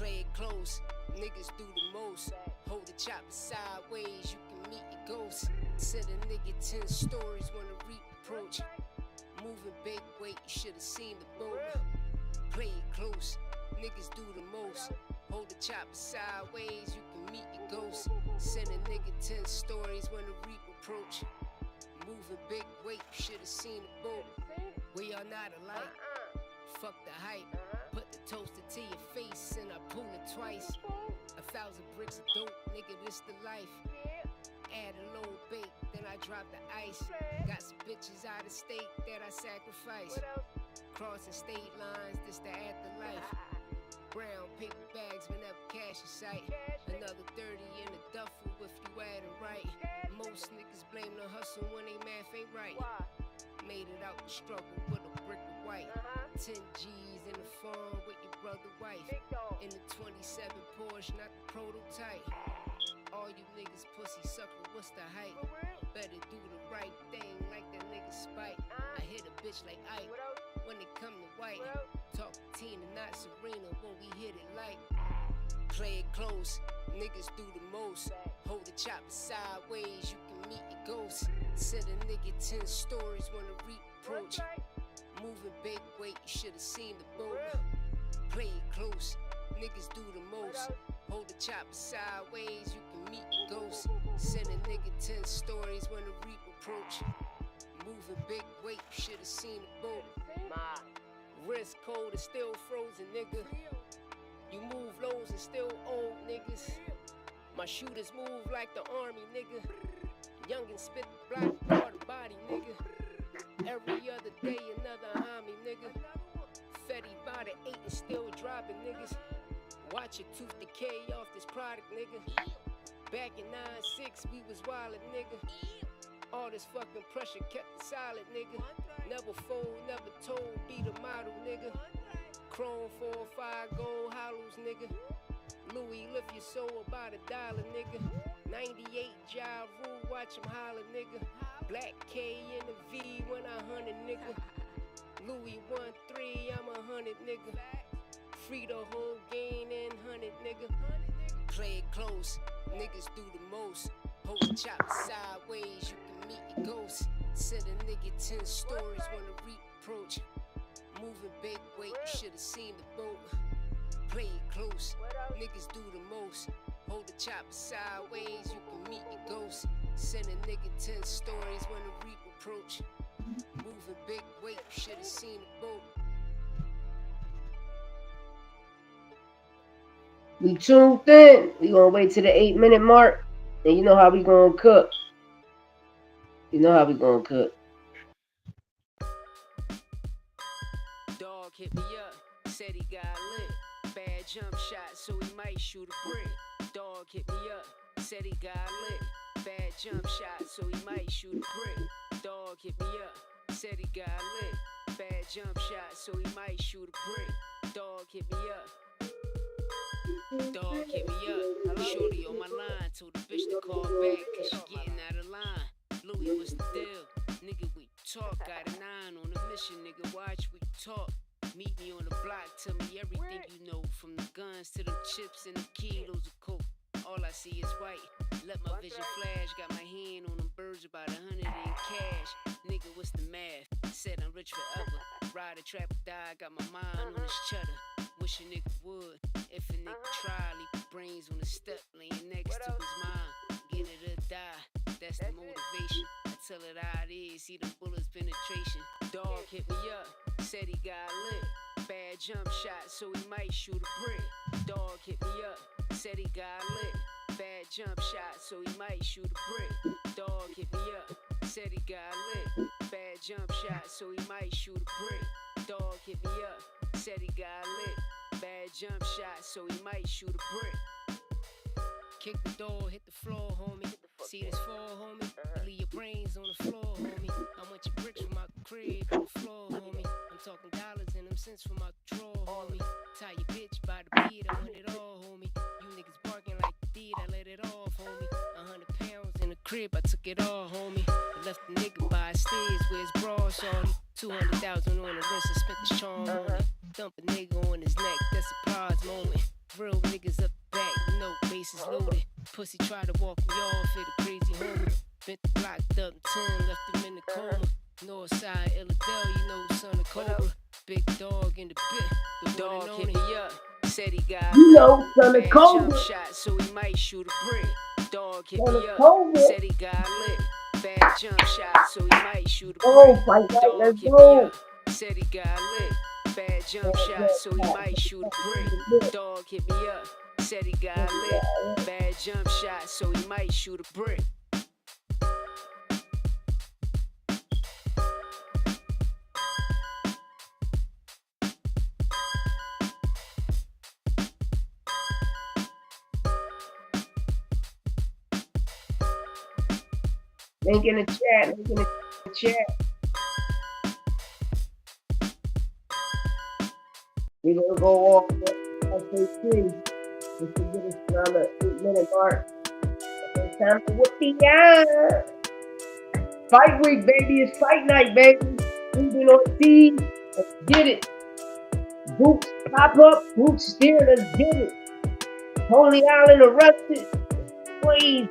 Play it close, niggas do the most. Hold the chopper sideways, you can meet your ghost. Send a nigga 10 stories when the reap approach. Moving big weight, you should've seen the boat. Play it close, niggas do the most. Hold the chopper sideways, you can meet your ghost. Send a nigga 10 stories when the reap approach. Moving big weight, you should've seen the boat. We are not alike, fuck the hype. Put the toaster to your face and I pull it twice. 1,000 bricks of dope, nigga, this the life. Add a little bait, then I drop the ice. Got some bitches out of state that I sacrifice. Crossing state lines, this the afterlife. Brown paper bags whenever cash in sight. Another 30 in the duffel if you add it right. Most niggas blame the hustle when they math ain't right. Made it out the struggle with a brick of white. 10 G's in the farm with your brother wife. In the 27 Porsche, not the prototype. All you niggas pussy sucker, what's the hype? Better do the right thing like that nigga Spike. I hit a bitch like Ike when it come to white. Talk Tina, not Serena when we hit it like. Play it close, niggas do the most. Hold the chopper sideways, you can meet your ghost. Send a nigga 10 stories when the reap approach. Moving big weight, you should've seen the boat. Play it close, niggas do the most. Hold the chopper sideways, you can meet your ghost. Send a nigga 10 stories when the reap approach. Moving big weight, you should've seen the boat. My wrist cold and still frozen, nigga. You move lows and still old niggas. My shooters move like the army, nigga. Youngin' spit the block, part the body, nigga. Every other day another homie, nigga. Fetty by the 8 and still dropping, niggas. Watch your tooth decay off this product, nigga. Back in 9-6, we was wildin', nigga. All this fucking pressure kept it solid, nigga. Never fold, never told, be the model, nigga. Chrome 4-5 gold hollows, nigga. Louis lift your soul about $1, nigga. 98 Ja Rule, watch him holler, nigga. Black K in the V when I 100, nigga. Louis 1-3, I'm 100, nigga. Free the whole game in 100, nigga. Play it close, niggas do the most. Hold the chopper sideways, you can meet your ghost. Send a nigga 10 stories when the reap approach. Moving big weight, you should've seen the boat. Play it close, niggas do the most. Hold the chopper sideways, you can meet your ghost. Send a nigga 10 stories when the reap approach. Moving big weight, you should've seen the boat. We tuned in. We gonna wait to the 8-minute mark. And you know how we gonna cook. You know how we gonna cook. Dog hit me up, said he got lit. Bad jump shot, so he might shoot a brick. Dog hit me up, said he got lit. Bad jump shot, so he might shoot a brick. Dog hit me up, said he got lit. Bad jump shot, so he might shoot a brick. Dog hit me up. Dog hit me up. Shorty on my line, told the bitch to call back, cause she getting out of line. Louis, what's the deal? Nigga, we talk. Got a 9 on a mission, nigga, watch we talk. Meet me on the block, tell me everything you know. From the guns to the chips and the kilos of coke. All I see is white, let my vision flash. Got my hand on them birds, about 100 in cash. Nigga, what's the math? Said I'm rich forever. Ride a trap or die, got my mind on this cheddar. Wish a nigga would, if a nigga try. Leave brains on the step, laying next to his mind. Get it or die, that's the motivation. I tell it how it is, see them bullets penetration. Dog hit me up, said he got lit. Bad jump shot, so he might shoot a brick. Dog hit me up, said he got lit. Bad jump shot, so he might shoot a brick. Dog hit me up, said he got lit. Bad jump shot, so he might shoot a brick. Dog hit me up, said he got lit. Bad jump shot, so he might shoot a brick. Kick the door, hit the floor, homie. See this fall, homie? Leave your brains on the floor, homie. I want your bricks from my crib on the floor, homie. I'm talking dollars and them cents from my drawer, homie. Tie your bitch by the beat, I want it all, homie. You niggas barking like the deed, I let it off, homie. 100 pounds in the crib, I took it all, homie. I left the nigga by his stairs where his bra, shorty. 200,000 on the rinse and spent the charm on it. Dump a nigga on his neck, that's a prize moment. Real niggas up back, no bases loaded. Pussy tried to walk me off, hit a crazy homer. Bent the block, up 10, left him in the coma. Northside, Illidale, you know the son of Cobra. Big dog in the bit, the dog hit me up. Said he got You know, son of bad Cobra. jump shot, so he might shoot a brick. Dog hit Son me of up, Cobra. said he got lit. Bad jump shot, so he might shoot a Oh, brick. fight right, Dog let's hit me go. up, said he got lit. Bad jump shot, so he might shoot a brick. Dog hit me up, said he got lit. Bad jump shot, so he might shoot a brick. Link in the chat, link in the chat. We're gonna go off the SAT. This is get us around the 8-minute mark. It's time to whoop the ass. Fight week, baby. It's fight night, baby. LUBIN Ortiz. Let's get it. Boots pop up. Boots steer. Let's get it. Holy Island arrested. Please.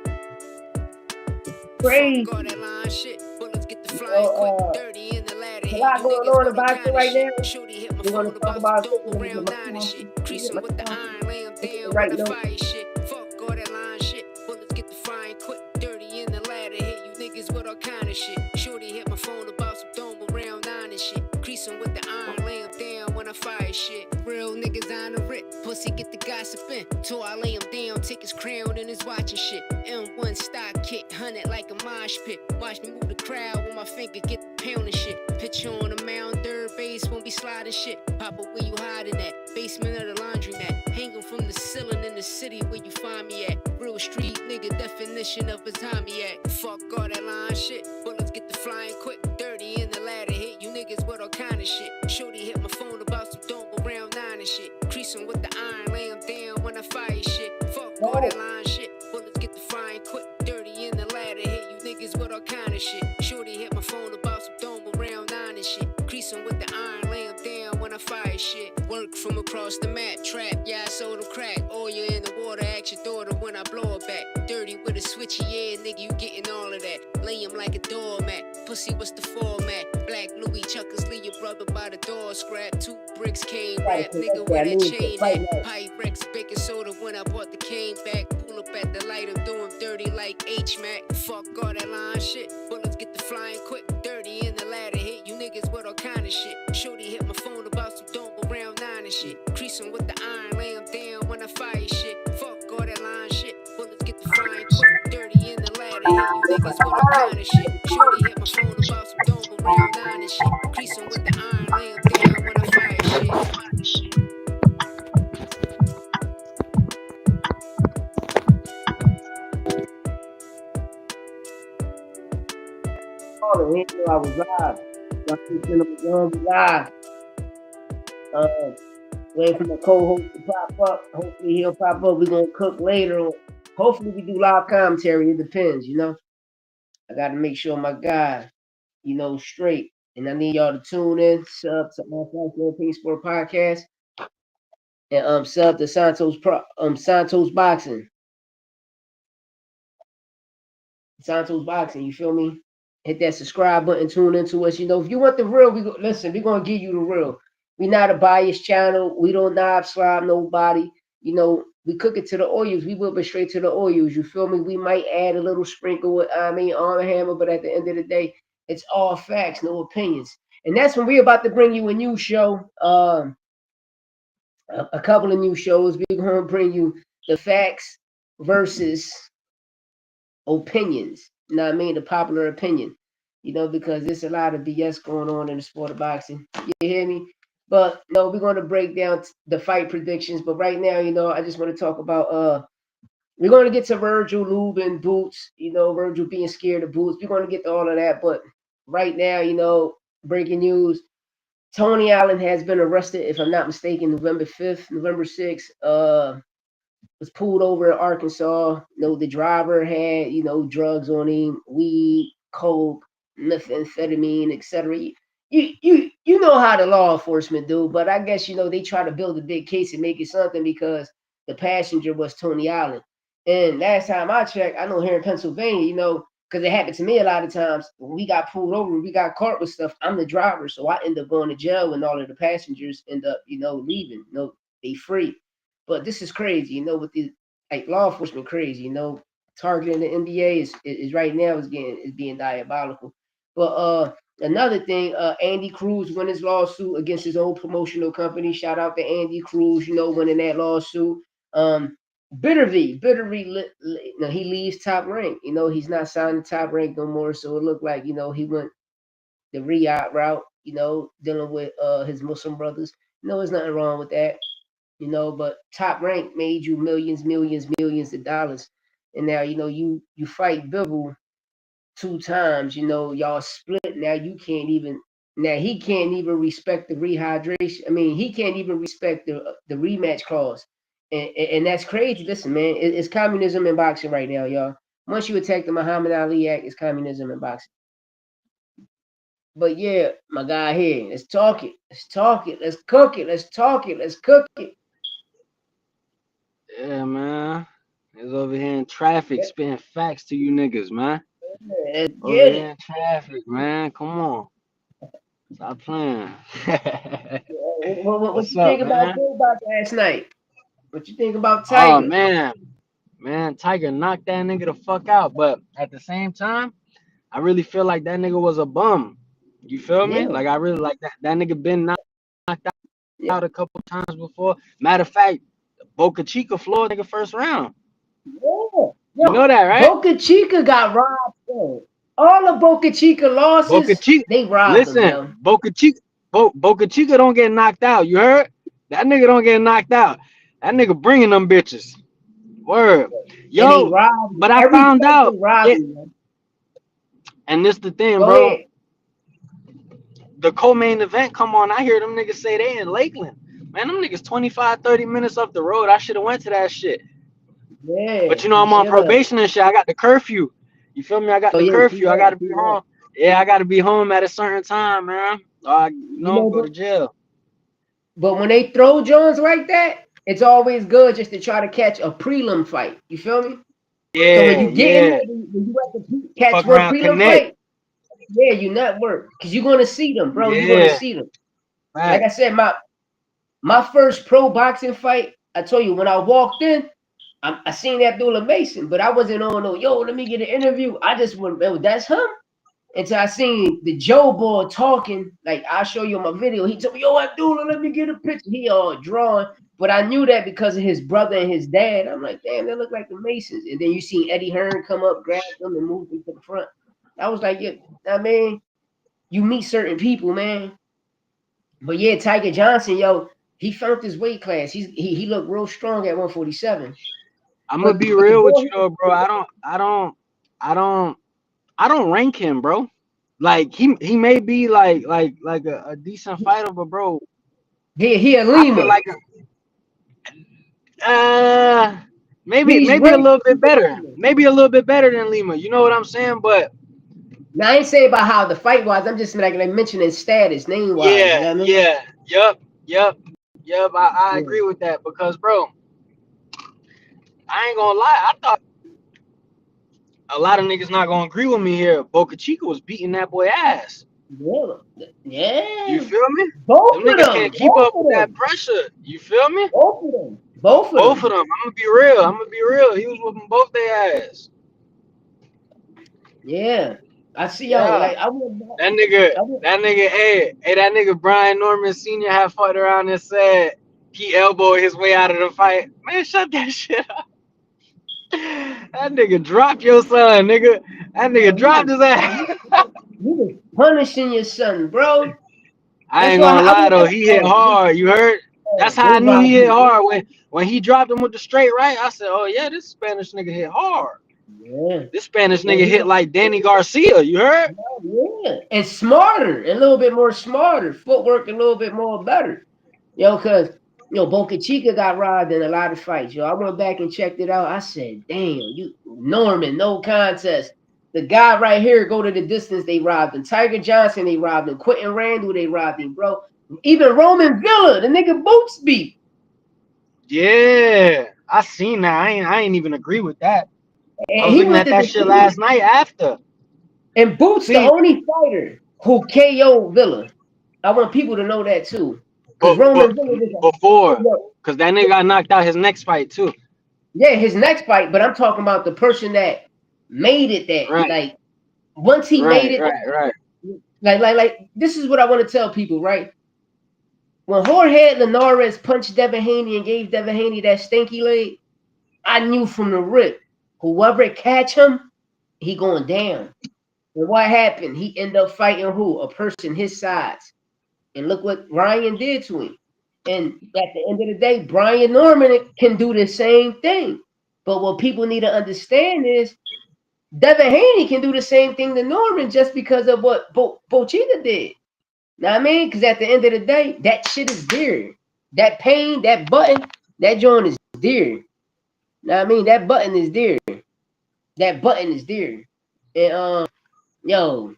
Praise. Fuck all that line shit. Bullets get the flying quick, dirty in the ladder. A lot going on in boxing right now. Shorty hit my We're phone gonna talk about about some around 9 and shit. Creasing with the iron, lay him down right with the note. fire shit. Fuck all that line shit. Bullets get the flying quick, dirty in the ladder. Hit you niggas with all kind of shit. Shorty hit my phone about some dome around 9 and shit. Creasing with the iron, lay him down when I fire shit. Real niggas on the rip, pussy get the gossiping. Till I lay him down, take his crown and his watch and shit. M1 stock kick, 100 like a mosh pit. Watch me move the crowd with my finger, get the pound and shit. Picture on the mound, third base, won't be sliding shit. Papa, where you hiding at? Basement of the laundromat. Hanging from the ceiling in the city where you find me at. Real street nigga, definition of a Tommy act. Fuck all that line shit. Bullets get the flying quick, dirty in the ladder. Hit you niggas with all kind of shit. Shorty hit my phone about some dome around 9 and shit. Creasing with the iron, lay him down when I fire shit. Fuck all that line shit. Bullets get the flying quick, dirty in the ladder. Hit you niggas with all kind of shit. Shorty hit my phone about some dome around 9 and shit. Creasing with the iron, lay him down when I fire shit. Work from across the map, trap, yeah, I sold him crack. Oil in the water, ask your daughter when I blow her back. Dirty with a switchy, yeah, nigga, you getting all of that. Lay him like a doormat, pussy, what's the format? Black Louis Chuckers, leave your brother by the door, scrap. 2 bricks came rap, nigga, where that chain at? Pyrex, baking soda when I bought the cane back. Pull up at the light, I'm doing dirty like H-Mac. Fuck all that line shit, bullets get the flying quick, dirty in the ladder. Hit you niggas with all kind of shit. Shorty hit my phone about some dome around 9 and shit. Creasing with the iron, lay him down when I fire shit. Fuck all that line shit, bullets get the flying quick, dirty in the ladder. Hit you niggas with all kind of shit. Shorty hit my phone about some dome around 9 and shit. Creasing with the iron, lay him down when I fire shit. He knew I was live. I was gonna be live. Waiting for the co-host to pop up. Hopefully he'll pop up. We're gonna cook later. Hopefully we do live commentary. It depends, you know. I gotta make sure my guy, you know, straight. And I need y'all to tune in, sub to Pink Sport Podcast, and sub to Santos Boxing. Santos Boxing, you feel me? Hit that subscribe button, tune into us. You know, if you want the real, listen, we're gonna give you the real. We're not a biased channel. We don't knob slide nobody. You know, we cook it to the oils. We whip it straight to the oils. You feel me? We might add a little sprinkle with Arm & Hammer, but at the end of the day, it's all facts, no opinions. And that's when we're about to bring you a new show. A couple of new shows. We're gonna bring you the facts versus opinions. You know what I mean? The popular opinion. You know, because there's a lot of BS going on in the sport of boxing. You hear me? But no, we're going to break down the fight predictions. But right now, you know, I just want to talk about we're going to get to Virgil, Lubin, Boots, you know, Virgil being scared of Boots. We're going to get to all of that. But right now, you know, breaking news. Tony Allen has been arrested, if I'm not mistaken, November 5th, November 6th. Was pulled over in Arkansas. You know, the driver had, you know, drugs on him, weed, coke, methamphetamine, etc. You know how the law enforcement do, but I guess, you know, they try to build a big case and make it something because the passenger was Tony Allen. And last time I checked, I know here in Pennsylvania, you know, because it happened to me a lot of times. When we got pulled over, we got caught with stuff. I'm the driver, so I end up going to jail, and all of the passengers end up, you know, leaving. You know, they free. But this is crazy, you know, with the like law enforcement crazy, you know, targeting the NBA is right now is being diabolical. But another thing, Andy Cruz won his lawsuit against his own promotional company. Shout out to Andy Cruz, you know, winning that lawsuit. Bitterly, you know, he leaves Top Rank. You know, he's not signed to Top Rank no more. So it looked like, you know, he went the Riyadh route, you know, dealing with his Muslim brothers. You know, there's nothing wrong with that, you know, but Top Rank made you millions of dollars. And now, you know, you fight Bivol 2 times, you know, y'all split. Now you can't even now he can't even respect the rehydration. I mean, he can't even respect the rematch clause. And that's crazy. Listen, man, it's communism in boxing right now, y'all. Once you attack the Muhammad Ali Act, it's communism in boxing. But yeah, my guy here, let's talk it. Let's talk it. Let's cook it. Let's talk it. Let's cook it. Yeah, man. It's over here in traffic, spitting facts to you niggas, man. Let's Over get here it. in traffic, man. Come on. Stop playing. What What's you up, think about man? last night? What you think about Oh, Tiger? man. Man, Tiger knocked that nigga the fuck out. But at the same time, I really feel like that nigga was a bum. You feel me? Yeah, Like, I really like that. That nigga been knocked yeah, out a couple times before. Matter of fact, Boca Chica floored nigga first round. yeah. You know Yo, that, right? Boca Chica got robbed. Yo. All the Boca Chica Boca losses, Chica, they robbed them, listen, yo. Boca Chica don't get knocked out. You heard? That nigga don't get knocked out. That nigga bringing them bitches. Word, And they yo. robbed But I every found fight out, they robbed yeah. them, yo. And this the thing, Go bro. ahead. The co-main event come on. I hear them niggas say they in Lakeland. Man, them niggas 25, 30 minutes up the road. I should have went to that shit. Yeah, But you know you I'm on should have. probation and shit. I got the curfew. You feel me? I got Oh the yeah, curfew. I see gotta that, be see that. home. Yeah, I gotta be home at a certain time, man. You You know, know, go to jail. but when they throw Jones like that, it's always good just to try to catch a prelim fight. You feel me? So when Yeah, you get in there, yeah. when you at the catch Fuck one around, prelim connect. fight, yeah, you network because you're gonna see them, bro. You're gonna Yeah, see them. Like right. I said, my first pro boxing fight, I told you when I walked in, I seen Abdullah Mason, but I wasn't on no, yo, let me get an interview. I just went, oh, that's him. Until I seen the Joe boy talking, like I'll show you my video. He told me, yo, Abdullah, let me get a picture. He all drawing. But I knew that because of his brother and his dad. I'm like, damn, they look like the Masons. And then you see Eddie Hearn come up, grab them, and move them to the front. I was like, yeah, I mean, you meet certain people, man. But yeah, Tiger Johnson, yo, he found his weight class. He looked real strong at 147. I'm gonna But be the real with boy, you though, bro. I don't rank him, bro. Like he may be like a decent fighter, but bro, he a I feel Lima. like uh He's maybe a ranked. little bit better. Maybe a little bit better than Lima. You know what I'm saying? But Now I ain't say about how the fight was. I'm just like mentioning status, name wise. yeah, You know what I mean? yeah, yep. I Yeah. agree with that because bro, I ain't gonna lie. I thought a lot of niggas not gonna agree with me here. Boca Chica was beating that boy ass. Yeah. You Yeah. feel me? Both Them of niggas them. can't keep Both up of with that them. pressure. You feel me? Both of them. Both of Both of them. them. I'm gonna be real. I'm gonna be real. He was whooping both their ass. Yeah. I see y'all. Yeah. Like I went back. That nigga, I went, that nigga Brian Norman Sr. had fucked around and said he elbowed his way out of the fight. Man, shut that shit up. That nigga dropped your son, nigga. That nigga dropped his ass. you was punishing your son, bro. I That's ain't why gonna I lie went though, back. he hit hard. You heard? That's how They I knew he robbed hit me. hard when he dropped him with the straight right. I said, oh yeah, this Spanish nigga hit hard. Yeah. This Spanish Yeah. nigga hit like Danny Garcia. You heard? Yeah. And smarter. A little bit more smarter. Footwork a little bit more better. Yo, cause Boca Chica got robbed in a lot of fights. Yo, I went back and checked it out. I said, damn, you Norman, no contest. The guy right here go to the distance, they robbed him. Tiger Johnson, they robbed him. Quentin Randall, they robbed him, bro. Even Roman Villa, the nigga boots beat. Yeah. I seen that. I ain't even agree with that. I And was he looking went at to that shit last defeat. night after. And Boots the See, only fighter who KO'd Villa. I want people to know that too. Because but Roman Villa was before, a, cause that nigga got knocked out his next fight too. yeah, his next fight, but I'm talking about the person that made it that Right, like once he made right, it, right, right. like this is what I want to tell people, right? When Jorge Linares punched Devin Haney and gave Devin Haney that stinky leg, I knew from the rip, whoever catch him, he going down. And what happened? He ended up fighting who? A person his size. And look what Ryan did to him. And at the end of the day, Brian Norman can do the same thing. But what people need to understand is Devin Haney can do the same thing to Norman just because of what Bochita did. Know what I mean? Because at the end of the day, that shit is there. That pain, that button, that joint is there. Know what I mean? That button is there. That button is there. And yo,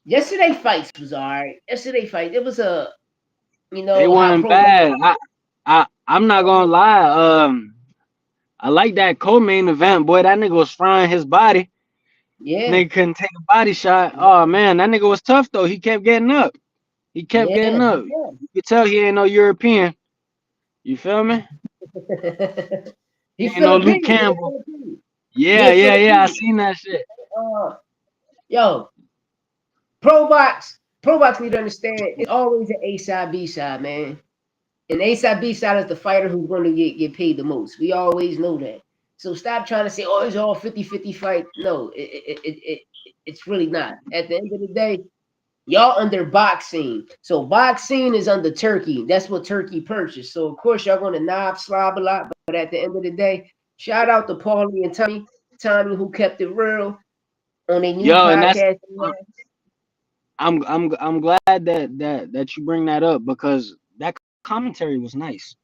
yesterday fights was alright. Yesterday fight, it was a They how weren't pro. bad. I'm not gonna lie. I like that co-main event, boy. That nigga was frying his body. Yeah, Nigga couldn't take a body shot. Oh man, that nigga was tough though. He kept getting up. He kept getting yeah, up. You could tell he ain't no European. You feel me? yeah. He He ain't no Luke Filipino. Campbell. Yeah, Yeah. I Filipino. seen that shit. Uh, yo, Pro Box need to understand it's always an A side, B side, man. And A side, B side is the fighter who's going to get paid the most. We always know that. So stop trying to say, oh, it's all 50-50 fight. No, it's really not. At the end of the day, y'all under boxing. So boxing is under Turkey. That's what Turkey purchased. So of course y'all gonna knob slob a lot. But at the end of the day, shout out to Paulie and Tommy who kept it real on a new Yo, and that's podcast. I'm glad that you bring that up because that commentary was nice.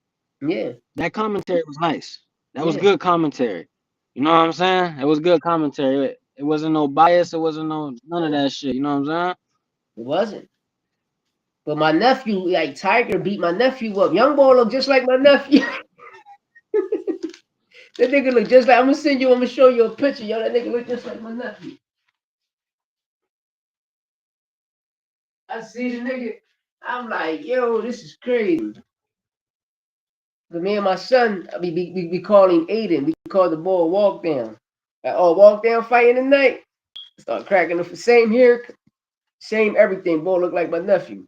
Yeah, That commentary was nice. That was yeah, good commentary. You know what I'm saying? It was good commentary. It wasn't no bias. It wasn't none of that shit. You know what I'm saying? it wasn't. But my nephew, like Tiger, beat my nephew up. Young boy look just like my nephew. That nigga look just like. I'm gonna show you a picture. Yo, that nigga look just like my nephew. I see the nigga. I'm like, yo, this is crazy. But me and my son, we call him Aiden. We call the boy Walk Down. Like, oh, Walk Down fighting tonight. Start cracking the same hair, same everything. Boy, look like my nephew.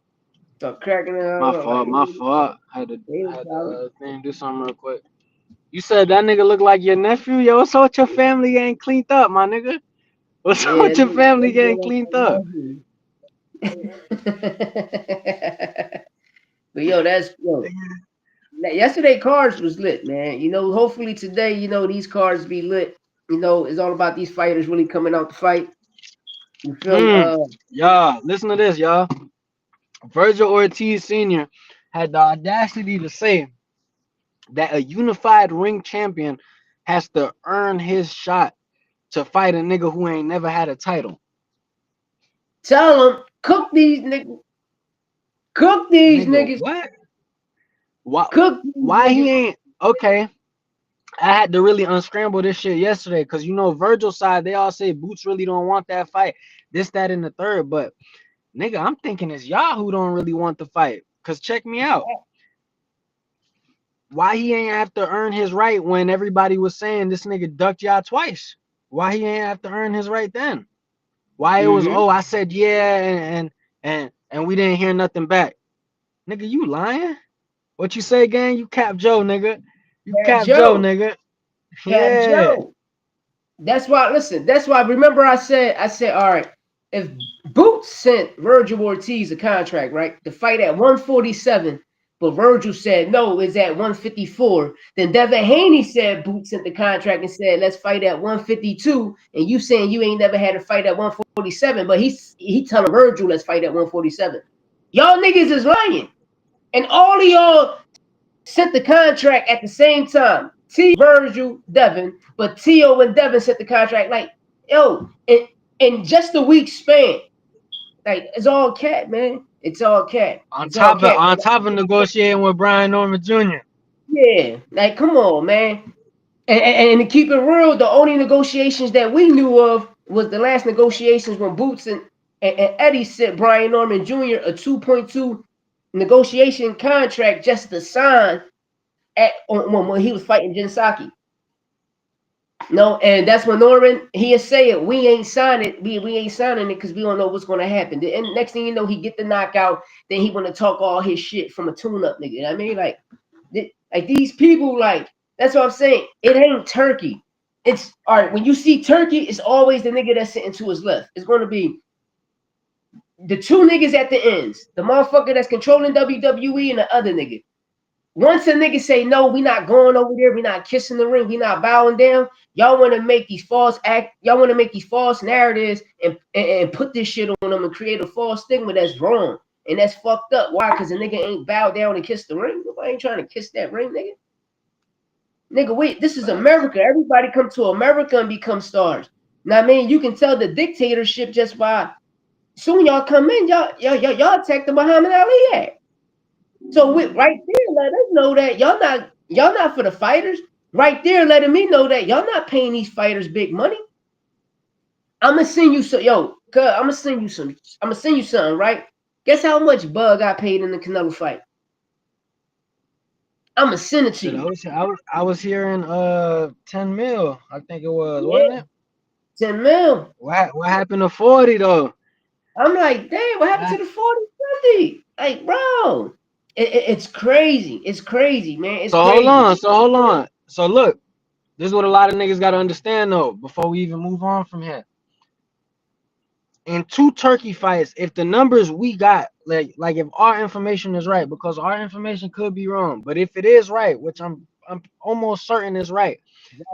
Start cracking it My out. Like, fault. My fault. I Aiden had solid. to do something real quick. You said that nigga look like your nephew? Yo, what's up with your family getting cleaned up, my nigga? What's up Yeah, with your family that boy getting look cleaned up? like my nephew. But yo, yesterday cards was lit, man. Hopefully today, these cards be lit. It's all about these fighters really coming out to fight. You feel me? Y'all, listen to this, y'all. Virgil Ortiz Sr. had the audacity to say that a unified ring champion has to earn his shot to fight a nigga who ain't never had a title. Tell them, cook these niggas. Cook these Nigga, niggas. what? Why, Cook these why he niggas. ain't? Okay, I had to really unscramble this shit yesterday because Virgil's side, they all say Boots really don't want that fight. This, that, and the third. But nigga, I'm thinking it's y'all who don't really want the fight. Cause check me out. Why he ain't have to earn his right when everybody was saying this nigga ducked y'all twice? Why he ain't have to earn his right then? Why it was, Mm-hmm. oh, I said yeah and we didn't hear nothing back. Nigga, you lying? What you say again? You Cap Joe, nigga. You Cap Cap Joe, Joe. nigga. Cap Yeah. Joe. That's why, listen, remember I said, all right, if Boots sent Virgil Ortiz a contract, right, to fight at 147, but Virgil said, no, it's at 154, then Devin Haney said Boots sent the contract and said, let's fight at 152, and you saying you ain't never had a fight at 147, but he telling Virgil, let's fight at 147. Y'all niggas is lying. And all of y'all sent the contract at the same time. Virgil, Devin, but Tio and Devin sent the contract like, yo, in just a week span. Like, it's all cat, man. It's all cat. On It's all top cat. of negotiating with Brian Norman Jr. Yeah, like come on, man. And to keep it real, the only negotiations that we knew of was the last negotiations when Boots and Eddie sent Brian Norman Jr. a 2.2 negotiation contract just to sign when he was fighting Jin Saki. No, and that's when Norman he'll say it. We ain't signing it. We ain't signing it because we don't know what's gonna happen. And next thing you know, he get the knockout. Then he wanna talk all his shit from a tune-up nigga. You know what I mean, like these people, like that's what I'm saying. It ain't Turkey. It's all right. When you see Turkey, it's always the nigga that's sitting to his left. It's gonna be the two niggas at the ends, the motherfucker that's controlling WWE and the other nigga. Once a nigga say no, we not going over there, we not kissing the ring, we not bowing down. Y'all want to make these y'all want to make these false narratives and put this shit on them and create a false stigma that's wrong and that's fucked up. Why? Because the nigga ain't bowed down and kissed the ring. Nobody ain't trying to kiss that ring, nigga. Nigga, wait, this is America. Everybody come to America and become stars. Now, I mean, you can tell the dictatorship just by soon y'all come in, y'all attack the Muhammad Ali Act. So right there, let us know that y'all not for the fighters. Right there, letting me know that y'all not paying these fighters big money. I'ma send you some, I'ma send you something, right? Guess how much Bug got paid in the Canelo fight? I'ma send it to you. I was hearing 10 mil, I think it was, Yeah, wasn't it? 10 mil. What happened to 40 though? I'm like, damn, what happened to the 40, 50? Like, bro, it's crazy. It's crazy, man. It's So crazy. hold on. So look, this is what a lot of niggas gotta understand though, before we even move on from here. In 2 Turkey fights, if the numbers we got, like if our information is right, because our information could be wrong, but if it is right, which I'm almost certain is right,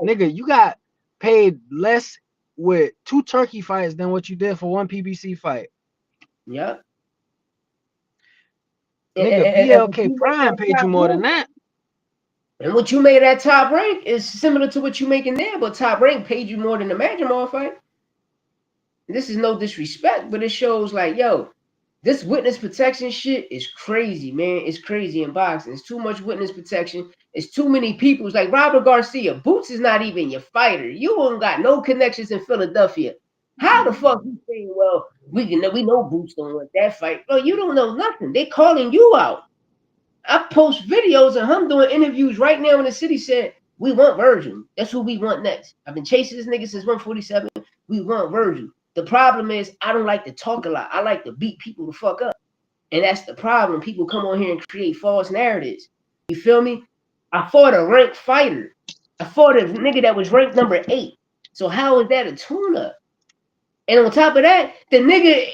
nigga, you got paid less with 2 Turkey fights than what you did for 1 PBC fight. Yep. Nigga, And what BLK you make Prime that paid you top more than rank, that. and what you made that top rank is similar to what you making there, but top rank paid you more than the Majamar fight. This is no disrespect, but it shows like, yo, this witness protection shit is crazy, man. It's crazy in boxing. It's too much witness protection. It's too many people. It's like Robert Garcia. Boots is not even your fighter. You ain't got no connections in Philadelphia. How the fuck you saying, well, we know Boots don't want that fight? Bro, you don't know nothing. They calling you out. I post videos of him doing interviews right now in the city said, we want Virgil. That's who we want next. I've been chasing this nigga since 147. We want Virgil. The problem is I don't like to talk a lot. I like to beat people the fuck up. And that's the problem. People come on here and create false narratives. You feel me? I fought a ranked fighter. I fought a nigga that was ranked number 8. So how is that a tune-up? And on top of that, the nigga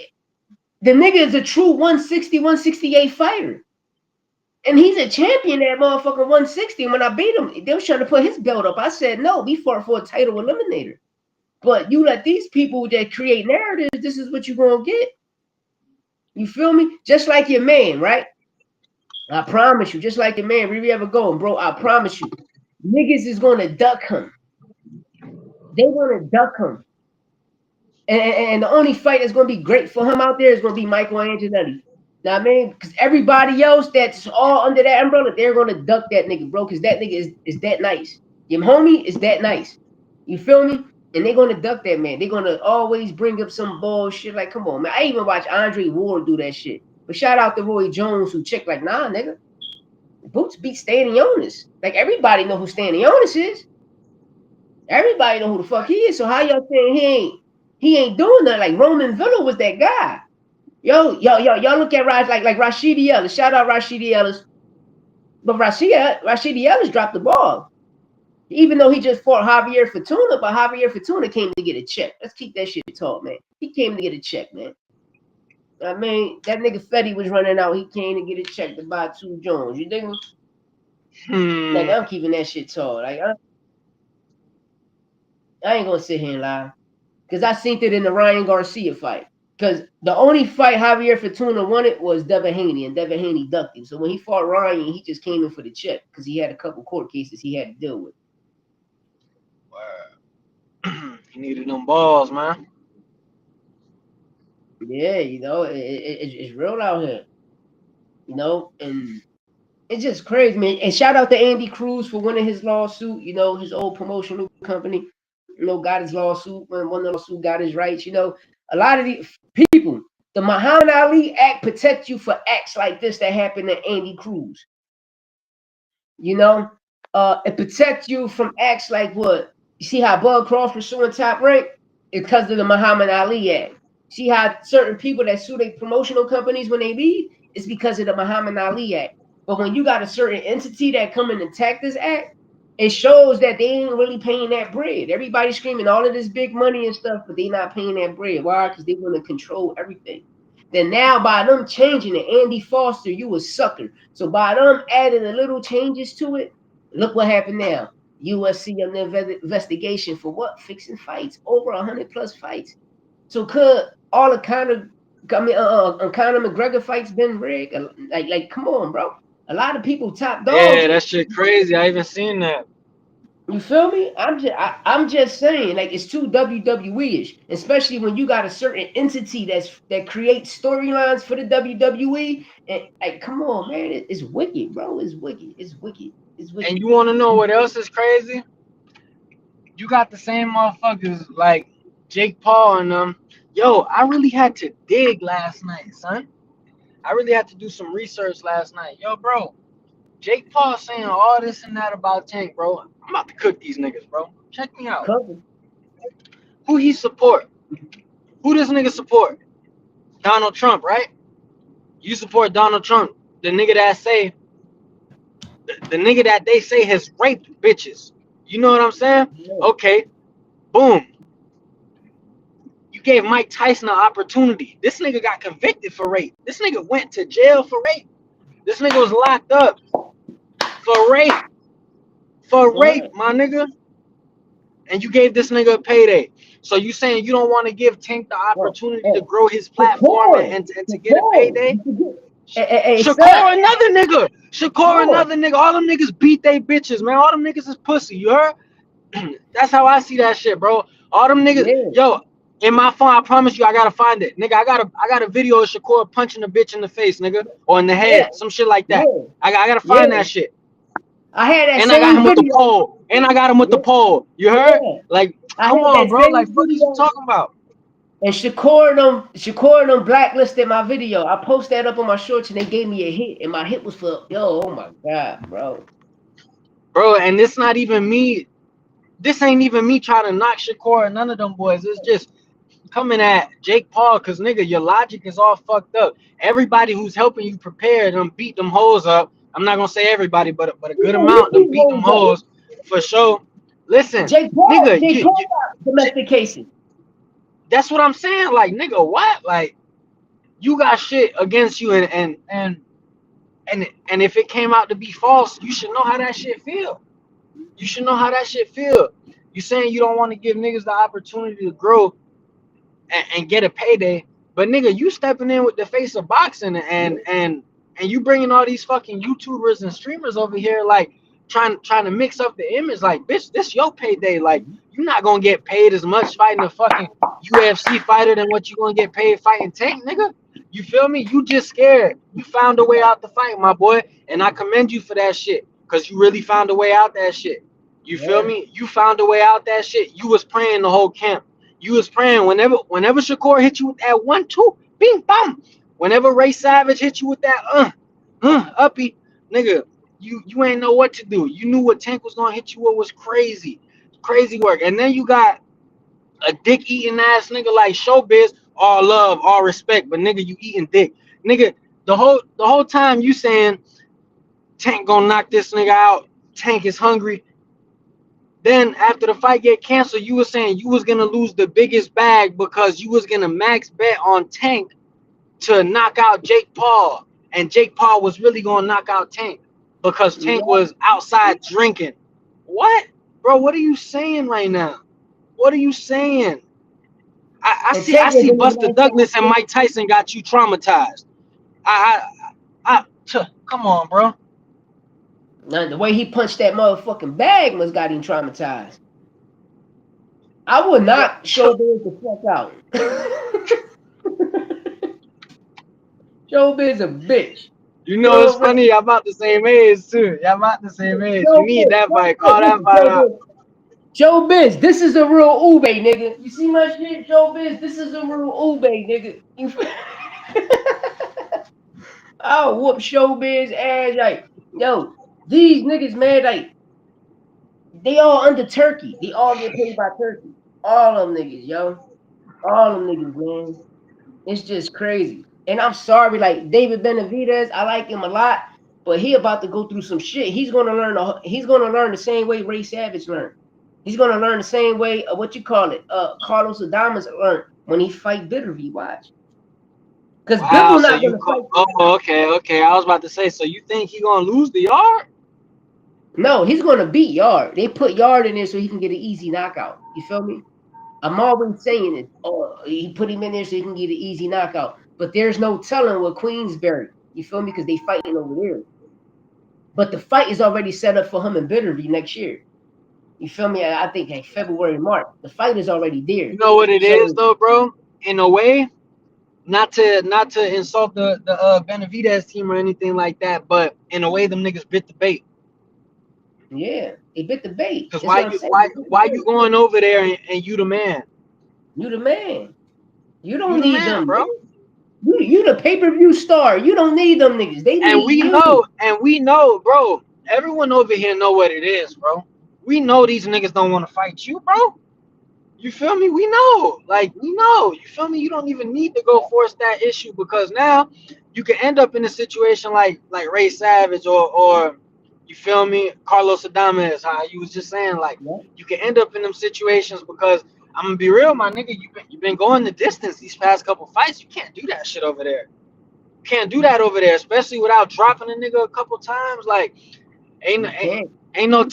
is a true 160, 168 fighter. And he's a champion at motherfucking 160. And when I beat him, they was trying to put his belt up. I said, no, we fought for a title eliminator. But you let these people that create narratives, this is what you're going to get. You feel me? Just like your man, right? I promise you, just like your man, wherever you ever going, bro, I promise you, niggas is going to duck him. They want to duck him. And the only fight that's going to be great for him out there is going to be Michael Angelelli. Know what I mean? Because everybody else that's all under that umbrella, they're going to duck that nigga, bro, because that nigga is that nice. Your homie is that nice. You feel me? And they're going to duck that man. They're going to always bring up some bullshit. Like, come on, man. I even watch Andre Ward do that shit. But shout out to Roy Jones who checked like, nah, nigga. Boots beat Stanionis. Like, everybody know who Stanionis is. Everybody know who the fuck he is. So how y'all saying he ain't doing that? Like, Roman Villa was that guy. Y'all look at like Rashidi Ellis. Shout out Rashidi Ellis. But Rashidi Ellis dropped the ball. Even though he just fought Javier Fortuna, but Javier Fortuna came to get a check. Let's keep that shit tall, man. He came to get a check, man. I mean, that nigga Fetty was running out. He came to get a check to buy 2 Jones. You dig me? Like, I'm keeping that shit tall. Like, I ain't gonna sit here and lie. Because I seen it in the Ryan Garcia fight. Because the only fight Javier Fortuna wanted was Devin Haney, and Devin Haney ducked him. So when he fought Ryan, he just came in for the check because he had a couple court cases he had to deal with. He needed them balls, man. Yeah, you know, it's real out here. You know, and It's just crazy, man. And shout out to Andy Cruz for winning his lawsuit. You know, his old promotional company, you know, got his lawsuit, won the lawsuit, got his rights. You know, a lot of these people, the Muhammad Ali Act protects you for acts like this that happened to Andy Cruz. You know, it protects you from acts like what? You see how Bud Crawford suing Top Rank? It's because of the Muhammad Ali Act. See how certain people that sue their promotional companies when they leave? It's because of the Muhammad Ali Act. But when you got a certain entity that come and attack this act, it shows that they ain't really paying that bread. Everybody's screaming all of this big money and stuff, but they not paying that bread. Why? Because they want to control everything. Then now by them changing it, Andy Foster, you a sucker. So by them adding a little changes to it, look what happened now. USC under investigation for what? Fixing fights, over 100+ fights. So could all the Conor McGregor fights been rigged? Like, come on, bro. A lot of people top dogs. Yeah, that shit crazy. I even seen that. You feel me? I'm just saying, like, it's too WWE-ish, especially when you got a certain entity that creates storylines for the WWE. And like, come on, man, it's wicked, bro. It's wicked. It's wicked. It's wicked. And you want to know what else is crazy? You got the same motherfuckers like Jake Paul and them. Yo, I really had to dig last night, son. I really had to do some research last night. Yo, bro, Jake Paul saying all this and that about Tank, bro. I'm about to cook these niggas, bro. Check me out. Who he support? Who this nigga support? Donald Trump, right? You support Donald Trump, the nigga that say, the nigga that they say has raped bitches. You know what I'm saying? Okay, boom. You gave Mike Tyson an opportunity. This nigga got convicted for rape. This nigga went to jail for rape. This nigga was locked up for rape. For rape, my nigga. And you gave this nigga a payday. So you saying you don't want to give Tank the opportunity to grow his platform and to get a payday? Shakur another nigga. Shakur another nigga. All them niggas beat they bitches, man. All them niggas is pussy. You heard? That's how I see that shit, bro. All them niggas, yo, in my phone, I promise you, I gotta find it, nigga. I got a video of Shakur punching a bitch in the face, nigga, or in the head, some shit like that. I gotta find that shit. I had that and same I got him video. with the pole. And I got him with the pole. You heard? Like, come on, bro. Like, what are you talking about? And Shakur them blacklisted my video. I posted that up on my shorts and they gave me a hit. And my hit was for, yo, oh my God, bro. Bro, and this not even me. This ain't even me trying to knock Shakur and none of them boys. It's just coming at Jake Paul because, nigga, your logic is all fucked up. Everybody who's helping you prepare them beat them hoes up. I'm not going to say everybody, but a good amount them beat them hoes for sure. Listen, Jake Paul, nigga, Jake Paul domestication. That's what I'm saying. Like, nigga, what? Like, you got shit against you and if it came out to be false, you should know how that shit feel. You should know how that shit feel. You saying you don't want to give niggas the opportunity to grow and get a payday, but nigga, you stepping in with the face of boxing and you bringing all these fucking YouTubers and streamers over here, like trying to mix up the image. Like, bitch, this your payday. Like, you're not gonna get paid as much fighting a fucking UFC fighter than what you gonna get paid fighting Tank, nigga. You feel me? You just scared. You found a way out the fight, my boy, and I commend you for that shit, cause you really found a way out that shit. You feel me? You found a way out that shit. You was praying the whole camp. You was praying whenever Shakur hit you with that 1-2, bing bam. Whenever Ray Savage hit you with that uppy, nigga, you ain't know what to do. You knew what Tank was gonna hit you with was crazy work. And then you got a dick eating ass nigga like Showbiz, all love, all respect, but nigga, you eating dick, nigga. The whole time you saying Tank gonna knock this nigga out. Tank is hungry. Then after the fight get canceled, you were saying you was gonna lose the biggest bag because you was gonna max bet on Tank to knock out Jake Paul, and Jake Paul was really gonna knock out Tank because Tank was outside drinking. What, bro? What are you saying right now? What are you saying? I see Buster Douglas and Mike Tyson got you traumatized. Come on, bro. Now, the way he punched that motherfucking bag must got him traumatized. I would not Showbiz the fuck out. Showbiz a bitch. You know, it's funny. Y'all about the same age too. Y'all about the same age. You Joe need Biz, that fight. Joe Call Biz, that fight out. Joe Biz, this is a real Ube, nigga. You see my shit, Joe Biz? This is a real Ube, nigga. I'll whoop Showbiz ass. Like, yo, these niggas, man, like, they all under Turkey. They all get paid by Turkey. All them niggas, yo. All them niggas, man. It's just crazy. And I'm sorry, like David Benavidez, I like him a lot, but he about to go through some shit. He's gonna learn the same way Ray Savage learned. He's gonna learn the same way what you call it, Carlos Adames learned when he fight Bitterly. Watch. Because Wow, Bibble so not you gonna fight. oh, okay. I was about to say, so you think he gonna lose the yard? No, he's gonna beat Yard. They put Yard in there so he can get an easy knockout. You feel me? I'm always saying it. Oh, he put him in there so he can get an easy knockout. But there's no telling what Queensberry. You feel me? Because they fighting over there. But the fight is already set up for him and Bitterly next year. You feel me? I think like February, March. The fight is already there. You know what it is So though, bro? In a way, not to insult the Benavidez team or anything like that, but in a way, them niggas bit the bait. yeah, they bit the bait. Cause That's what I'm saying. why you going over there and you the man? You the man. You You don't the need man, them, bro. niggas. You the pay-per-view star. You don't need them niggas. They And need you. we know, bro. Everyone over here know what it is, bro. We know these niggas don't want to fight you, bro. You feel me? We know. Like, we know. You feel me? You don't even need to go force that issue because now you can end up in a situation like Ray Savage or you feel me? Carlos Adames, how you was just saying, like, Yeah. you can end up in them situations because I'm gonna be real, my nigga, you've been going the distance these past couple fights. You can't do that shit over there. You can't do that over there, especially without dropping a nigga a couple times. Like, ain't You can't. no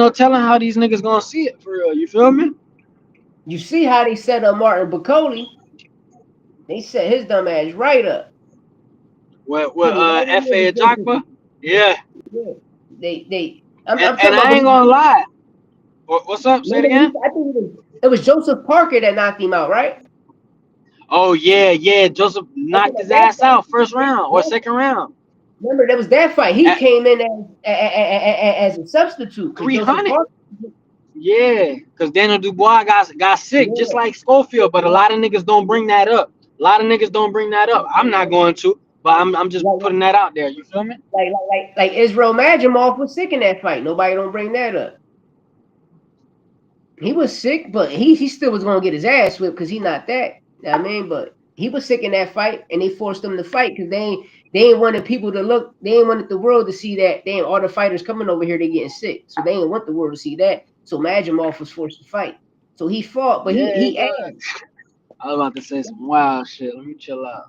telling how these niggas gonna see it for real. You feel me? You see how they set up Martin Bacoli? They set his dumb ass right up. With Put him right in there F.A. with Joseph. Ajagba? Yeah. Yeah. I'm And talking I about. ain't gonna lie. What's up? Say it Remember, again. I think it was Joseph Parker that knocked him out, right? Oh yeah. Joseph I think knocked his that ass out first round or second round. remember, there was that fight. He At came in as a substitute because Joseph 300. Parker. Yeah, because Daniel Dubois got sick, just Yeah. like Schofield. But a lot of niggas don't bring that up. A lot of niggas don't bring that up. I'm not going to, but I'm just Like, putting that out there. You feel me? like Israel Majimov was sick in that fight. Nobody don't bring that up. He was sick, but he still was gonna get his ass whipped because he not that. You know what I mean, but he was sick in that fight, and they forced him to fight because they ain't wanted people to look. They ain't wanted the world to see that. They ain't all the fighters coming over here. They getting sick, so they ain't want the world to see that. So Majimov was forced to fight. So he fought, but Yeah. he asked. I was about to say some wild shit. Let me chill out.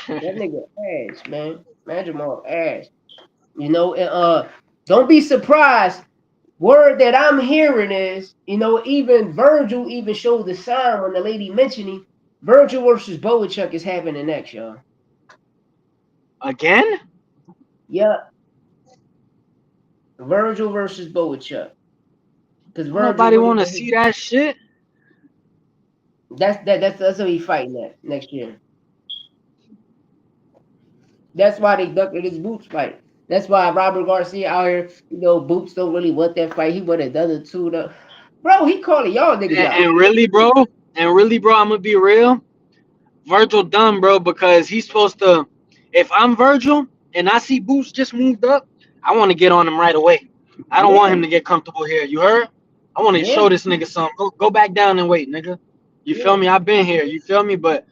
That nigga ass, man. Majimov ass. You know, and don't be surprised. Word that I'm hearing is, even Virgil even showed the sign when the lady mentioned him. Virgil versus Boachuk is happening next, y'all. Again? Yep. Virgil versus Boachuk. Because Don't Virgil nobody really want to see that shit. that's what he fighting at next year. That's why they ducked his Boots fight. That's why Robert Garcia out here, Boots don't really want that fight. He would have done it too, though. Bro, he calling y'all niggas out. And really, bro, I'm gonna be real. Virgil done, bro, because he's supposed to. If I'm Virgil and I see Boots just moved up, I want to get on him right away. I don't want him to get comfortable here. You heard? I want to Yeah. show this nigga something. Go back down and wait, nigga. You feel me? I've been here. You feel me? But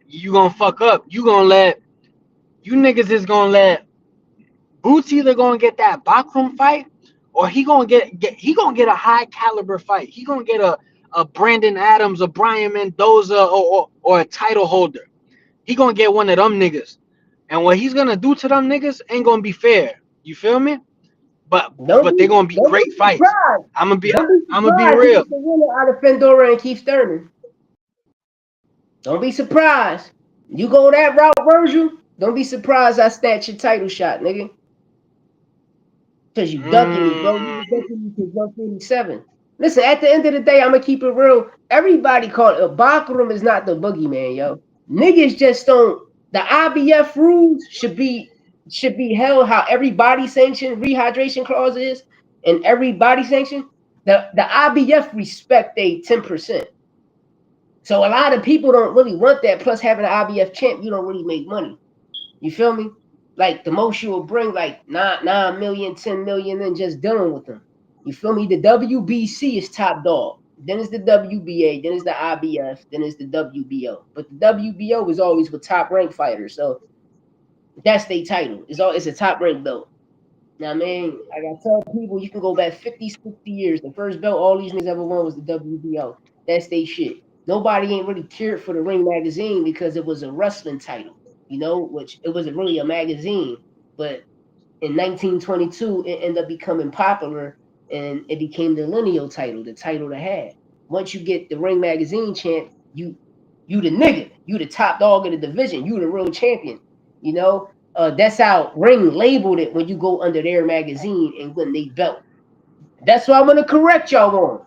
you gonna fuck up. You niggas is gonna let Boots either gonna get that Bakram fight or he gonna get a high caliber fight. He gonna get a Brandon Adams, a Brian Mendoza, or a title holder. He gonna get one of them niggas. And what he's gonna do to them niggas ain't gonna be fair. You feel me? But they're gonna be great fights. I'm gonna be real. He's the winner out of Fendora and Keith Thurman. Don't be surprised. You go that route, Virgil. Don't be surprised I snatch your title shot, nigga. Because you ducking me, bro. You ducking me to 147. Listen, at the end of the day, I'm going to keep it real. Everybody called it. Bakram is not the boogeyman, yo. Niggas just don't. The IBF rules should be should be held how every body sanction rehydration clause is, and every body sanction, the IBF respect they 10%. So a lot of people don't really want that. Plus, having an IBF champ, you don't really make money. You feel me? Like the most you will bring, like 9 million, 10 million, and just dealing with them. You feel me? The WBC is top dog. Then it's the WBA. Then it's the IBF. Then it's the WBO. But the WBO is always with top ranked fighters. So that's their title. It's a top ranked belt. Now, man, like I tell people, you can go back 50, 60 years. The first belt all these niggas ever won was the WBO. That's they shit. Nobody ain't really cared for the Ring magazine because it was a wrestling title, which it wasn't really a magazine. But in 1922, it ended up becoming popular and it became the lineal title, the title to have. Once you get the Ring magazine champ, you the nigga. You the top dog of the division. You the real champion. You know, that's how Ring labeled it when you go under their magazine and when they belt. That's what I'm gonna correct y'all on.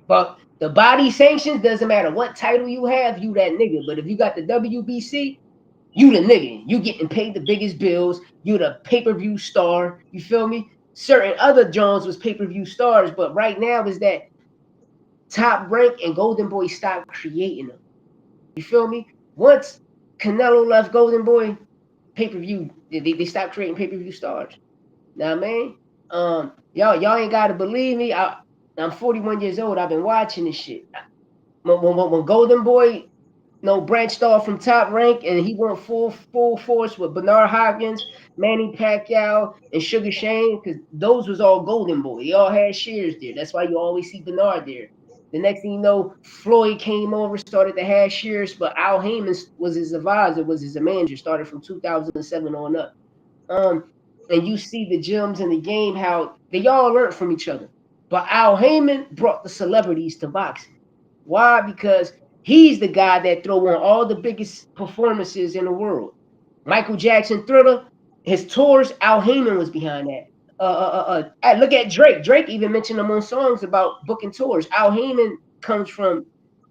But the body sanctions doesn't matter what title you have, you that nigga. But if you got the WBC, you the nigga. You getting paid the biggest bills. You the pay-per-view star. You feel me? Certain other Jones was pay-per-view stars, but right now is that Top Rank and Golden Boy stopped creating them. You feel me? Once Canelo left Golden Boy, pay-per-view, they stopped creating pay-per-view stars. Now, man, y'all ain't gotta believe me. I'm 41 years old. I've been watching this shit. When Golden Boy branched off from Top Rank and he went full force with Bernard Hopkins, Manny Pacquiao, and Sugar Shane, because those was all Golden Boy. They all had shares there. That's why you always see Bernard there. The next thing you know, Floyd came over, started to have shares, but Al Heyman was his advisor, was his manager, started from 2007 on up. And you see the gems in the game, how they all learned from each other. But Al Heyman brought the celebrities to boxing. Why? Because he's the guy that throw on all the biggest performances in the world. Michael Jackson Thriller, his tours, Al Heyman was behind that. Look at Drake. Drake even mentioned him on songs about booking tours. Al Heyman comes from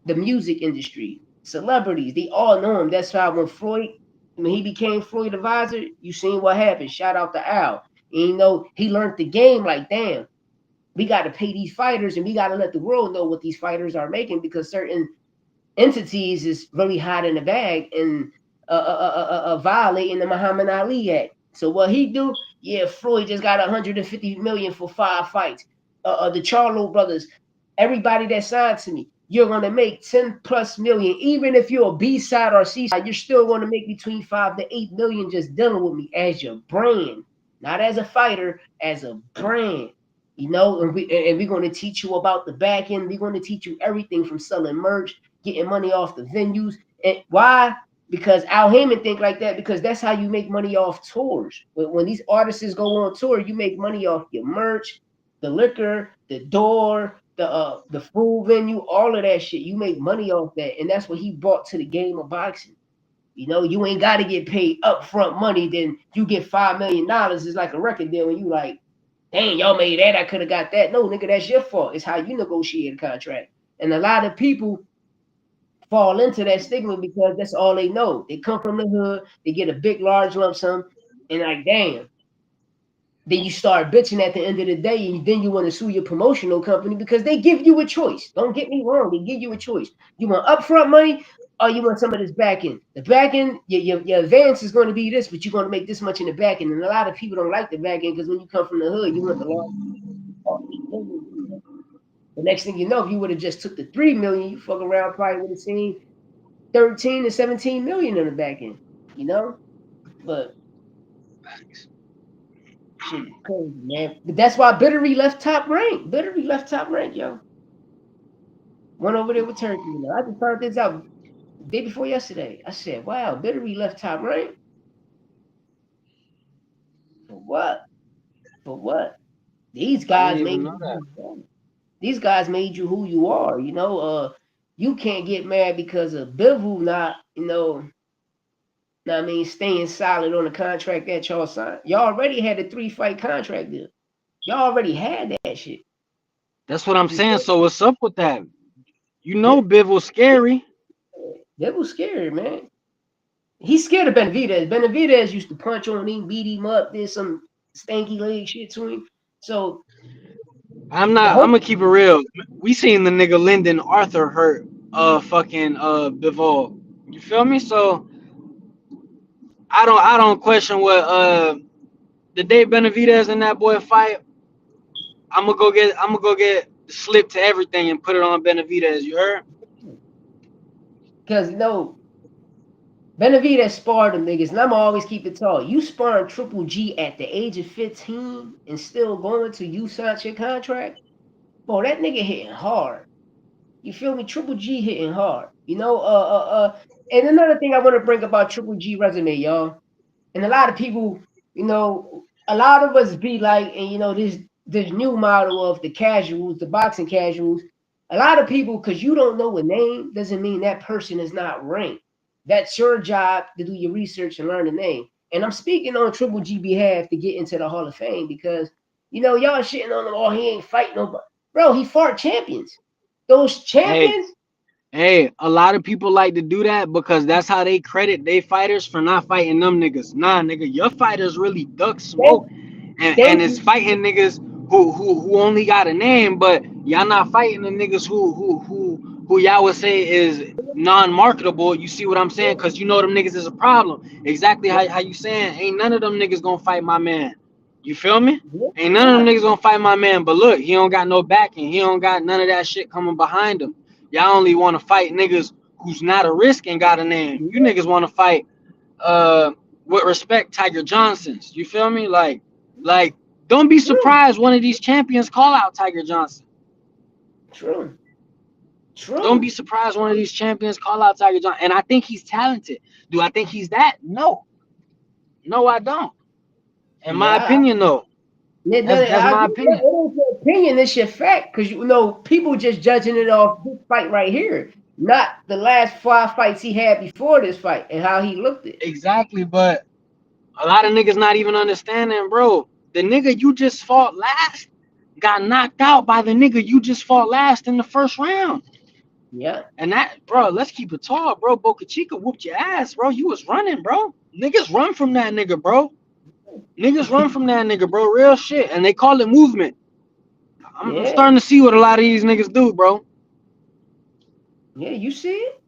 the music industry, celebrities. They all know him. That's why when he became Floyd advisor, you seen what happened. Shout out to Al. And, he learned the game like, damn, we got to pay these fighters and we got to let the world know what these fighters are making because certain entities is really hot in the bag and violating the Muhammad Ali Act. So what he do? Yeah, Floyd just got 150 million for 5 fights. The Charlo brothers, everybody that signed to me, you're gonna make 10 plus million. Even if you're a B side or C side, you're still gonna make between 5 to 8 million just dealing with me as your brand, not as a fighter, as a brand. And we're going to teach you about the back end. We're going to teach you everything from selling merch, getting money off the venues. And why? Because Al Heyman think like that because that's how you make money off tours. When these artists go on tour, you make money off your merch, the liquor, the door, the food venue, all of that shit. You make money off that, and that's what he brought to the game of boxing. You ain't got to get paid upfront money. Then you get $5 million. It's like a record deal, and you like, dang, y'all made that. I could have got that. No, nigga, that's your fault. It's how you negotiate a contract. And a lot of people fall into that stigma because that's all they know. They come from the hood, they get a big, large lump sum, and like, damn. Then you start bitching at the end of the day, and then you want to sue your promotional company because they give you a choice. Don't get me wrong, they give you a choice. You want upfront money or you want some of this back end. The back end, your advance is going to be this, but you're going to make this much in the back end. And a lot of people don't like the back end because when you come from the hood, you want the large. The next thing you know, if you would have just took the 3 million, you fuck around probably would have seen 13 to 17 million in the back end, But shit is crazy, man. But that's why Bittery left Top Rank. Bittery left Top Rank, yo. Went over there with Turkey. I just found this out the day before yesterday. I said, wow, Bittery left Top Rank. For what? For what? These guys made you who you are, you can't get mad because of Bivol not, staying solid on the contract that y'all signed. Y'all already had a 3-fight contract deal. Y'all already had that shit. That's what I'm saying. So what's up with that? Bivol's scary. Bivol's scary, man. He's scared of Benavidez. Benavidez used to punch on him, beat him up, did some stanky leg shit to him. So I'm the not. I'm whole gonna keep it real. We seen the nigga Lyndon Arthur hurt fucking Bivol. You feel me? So I don't question what the day Benavidez and that boy fight. I'm gonna go get slip to everything and put it on Benavidez. You heard? because Benavidez sparred them niggas, and I'm always keep it tall. You sparring Triple G at the age of 15 and still going to you sign your contract? Bro, that nigga hitting hard. You feel me? Triple G hitting hard. And another thing I want to bring about Triple G resume, y'all. And a lot of people, a lot of us be like, and this new model of the casuals, the boxing casuals. A lot of people, because you don't know a name, doesn't mean that person is not ranked. That's your job to do your research and learn the name. And I'm speaking on Triple G behalf to get into the Hall of Fame because y'all shitting on him. Oh, he ain't fighting nobody, bro. He fought champions. Those Hey, champions. hey, a lot of people like to do that because that's how they credit they fighters for not fighting them niggas. Nah, nigga, your fighters really duck Thank, smoke and thank is you. fighting niggas who only got a name, but y'all not fighting the niggas who y'all would say is non-marketable. You see what I'm saying? Cause you know them niggas is a problem. Exactly how you saying? Ain't none of them niggas gonna fight my man. You feel me? Ain't none of them niggas gonna fight my man. But look, he don't got no backing. He don't got none of that shit coming behind him. Y'all only want to fight niggas who's not a risk and got a name. You niggas want to fight uh with respect Tiger Johnsons. You feel me? Like don't be True, surprised one of these champions call out Tiger Johnson. true, Don't be true. surprised one of these champions call out Tiger Johnson. And I think he's talented. Do I think he's that? No. No, I don't. In my Yeah, opinion though. That's I my agree. It opinion. ain't your opinion, it's your fact. Because people just judging it off this fight right here, not the last 5 fights he had before this fight and how he looked it. Exactly, but a lot of niggas not even understanding, bro. The nigga you just fought last got knocked out by the nigga you just fought last in the first round. Yeah, And that, bro, let's keep it tall, bro. Boca Chica whooped your ass, bro. You was running, bro. Niggas run from that nigga, bro. Niggas run from that nigga, bro. Real shit. And they call it movement. I'm yeah, starting to see what a lot of these niggas do, bro. yeah. You see it,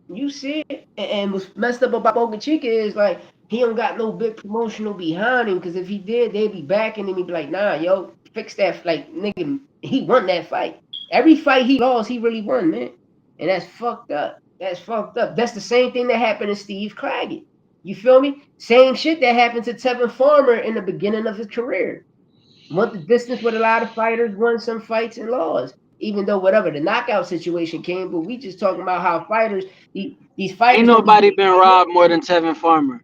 you see it. And what's messed up about Boca Chica is like he don't got no big promotional behind him. Because if he did, they'd be backing him. He'd be like, nah, yo, fix that. Like nigga, he won that fight. Every fight he lost, he really won, man. And that's fucked up. That's fucked up. That's the same thing that happened to Steve Claggett. You feel me? Same shit that happened to Tevin Farmer in the beginning of his career. Went the distance with a lot of fighters, won some fights and lost. Even though whatever the knockout situation came, but we just talking about how fighters, these Ain't fighters don't be nobody been getting, robbed more than Tevin Farmer.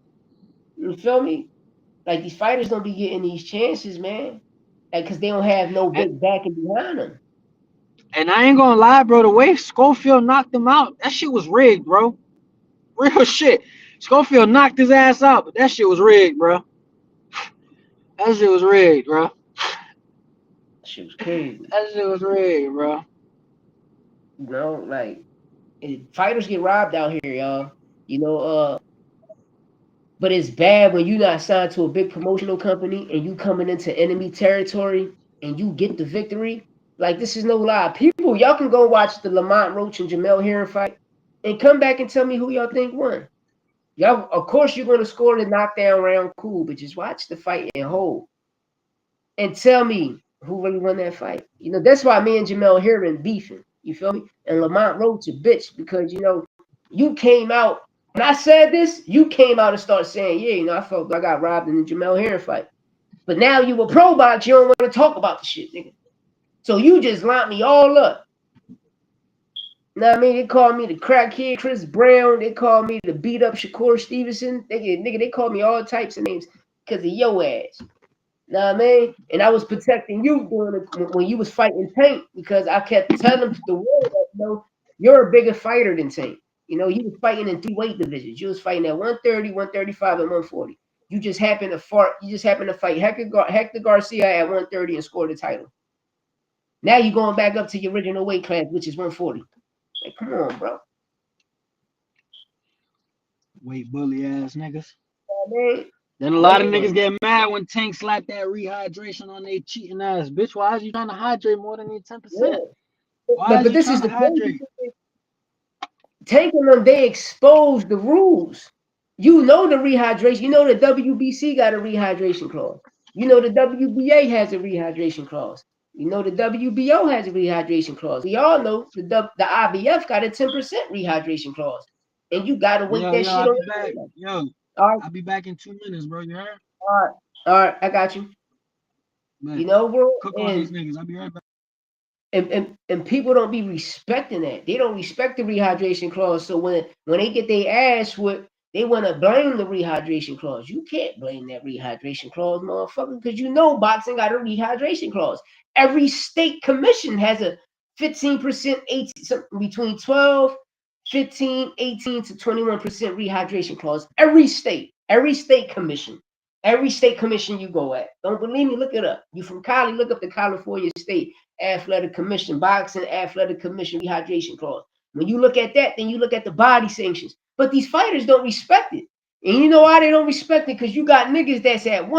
you feel me? Like these fighters don't be getting these chances, man. Like, cause they don't have no And, big backing behind them. and I ain't gonna lie, bro. The way Schofield knocked him out, that shit was rigged, bro. Real shit. Schofield knocked his ass out, but that shit was rigged, bro. That shit was rigged, bro. Shit was crazy. That shit was rigged, bro. Like fighters get robbed out here, y'all. You know, but it's bad when you not signed to a big promotional company and you coming into enemy territory and you get the victory. Like this is no lie. People, y'all can go watch the Lamont Roach and Jamel Herring fight and come back and tell me who y'all think won. Y'all, of course, you're gonna score the knockdown round, cool, but just watch the fight and hold and tell me who really won that fight. That's why me and Jamel Herring beefing. You feel me? And Lamont Roach a bitch because you came out when I said this, you came out and started saying, yeah, I felt I got robbed in the Jamel Herring fight. But now you a pro box, you don't want to talk about the shit, nigga. So you just lined me all up. You know what I mean? They call me the crackhead Chris Brown. They call me the beat up Shakur Stevenson. They call me all types of names because of your ass. You know what I mean? And I was protecting you during when you was fighting Tank because I kept telling the world that you're a bigger fighter than Tank. You was fighting in 3 weight divisions. You was fighting at 130, 135, and 140. You just happened to fight Hector Garcia at 130 and score the title. Now you're going back up to your original weight class, which is 140. Like, come on, bro. Weight bully ass niggas. I mean, Then a lot of niggas get mad when Tank slap that rehydration on they cheating ass. Bitch, why is you trying to hydrate more than 10%? yeah. Why is But you this trying is to the crazy hydrate? thing. Taking them, they expose the rules. You know the rehydration. You know the WBC got a rehydration clause. You know the WBA has a rehydration clause. You know the WBO has a rehydration clause. We all know the IBF got a 10% rehydration clause. And you gotta wait that Yo, shit I'll on. be back. Yo, All right, I'll be back in 2 minutes, bro. You heard? all right, all right, I got you. You Man, know, bro, cook on these niggas. I'll be right back. and people don't be respecting that. They don't respect the rehydration clause. So when they get their ass whipped, they want to blame the rehydration clause. You can't blame that rehydration clause, motherfucker, because you know boxing got a rehydration clause. Every state commission has a 15%, 18, between 12, 15, 18 to 21% rehydration clause. Every state commission. Every state commission you go at. Don't believe me? Look it up. You from Cali, look up the California State Athletic Commission, Boxing Athletic Commission rehydration clause. When you look at that, then you look at the body sanctions. But these fighters don't respect it. And you know why they don't respect it? Because you got niggas that's at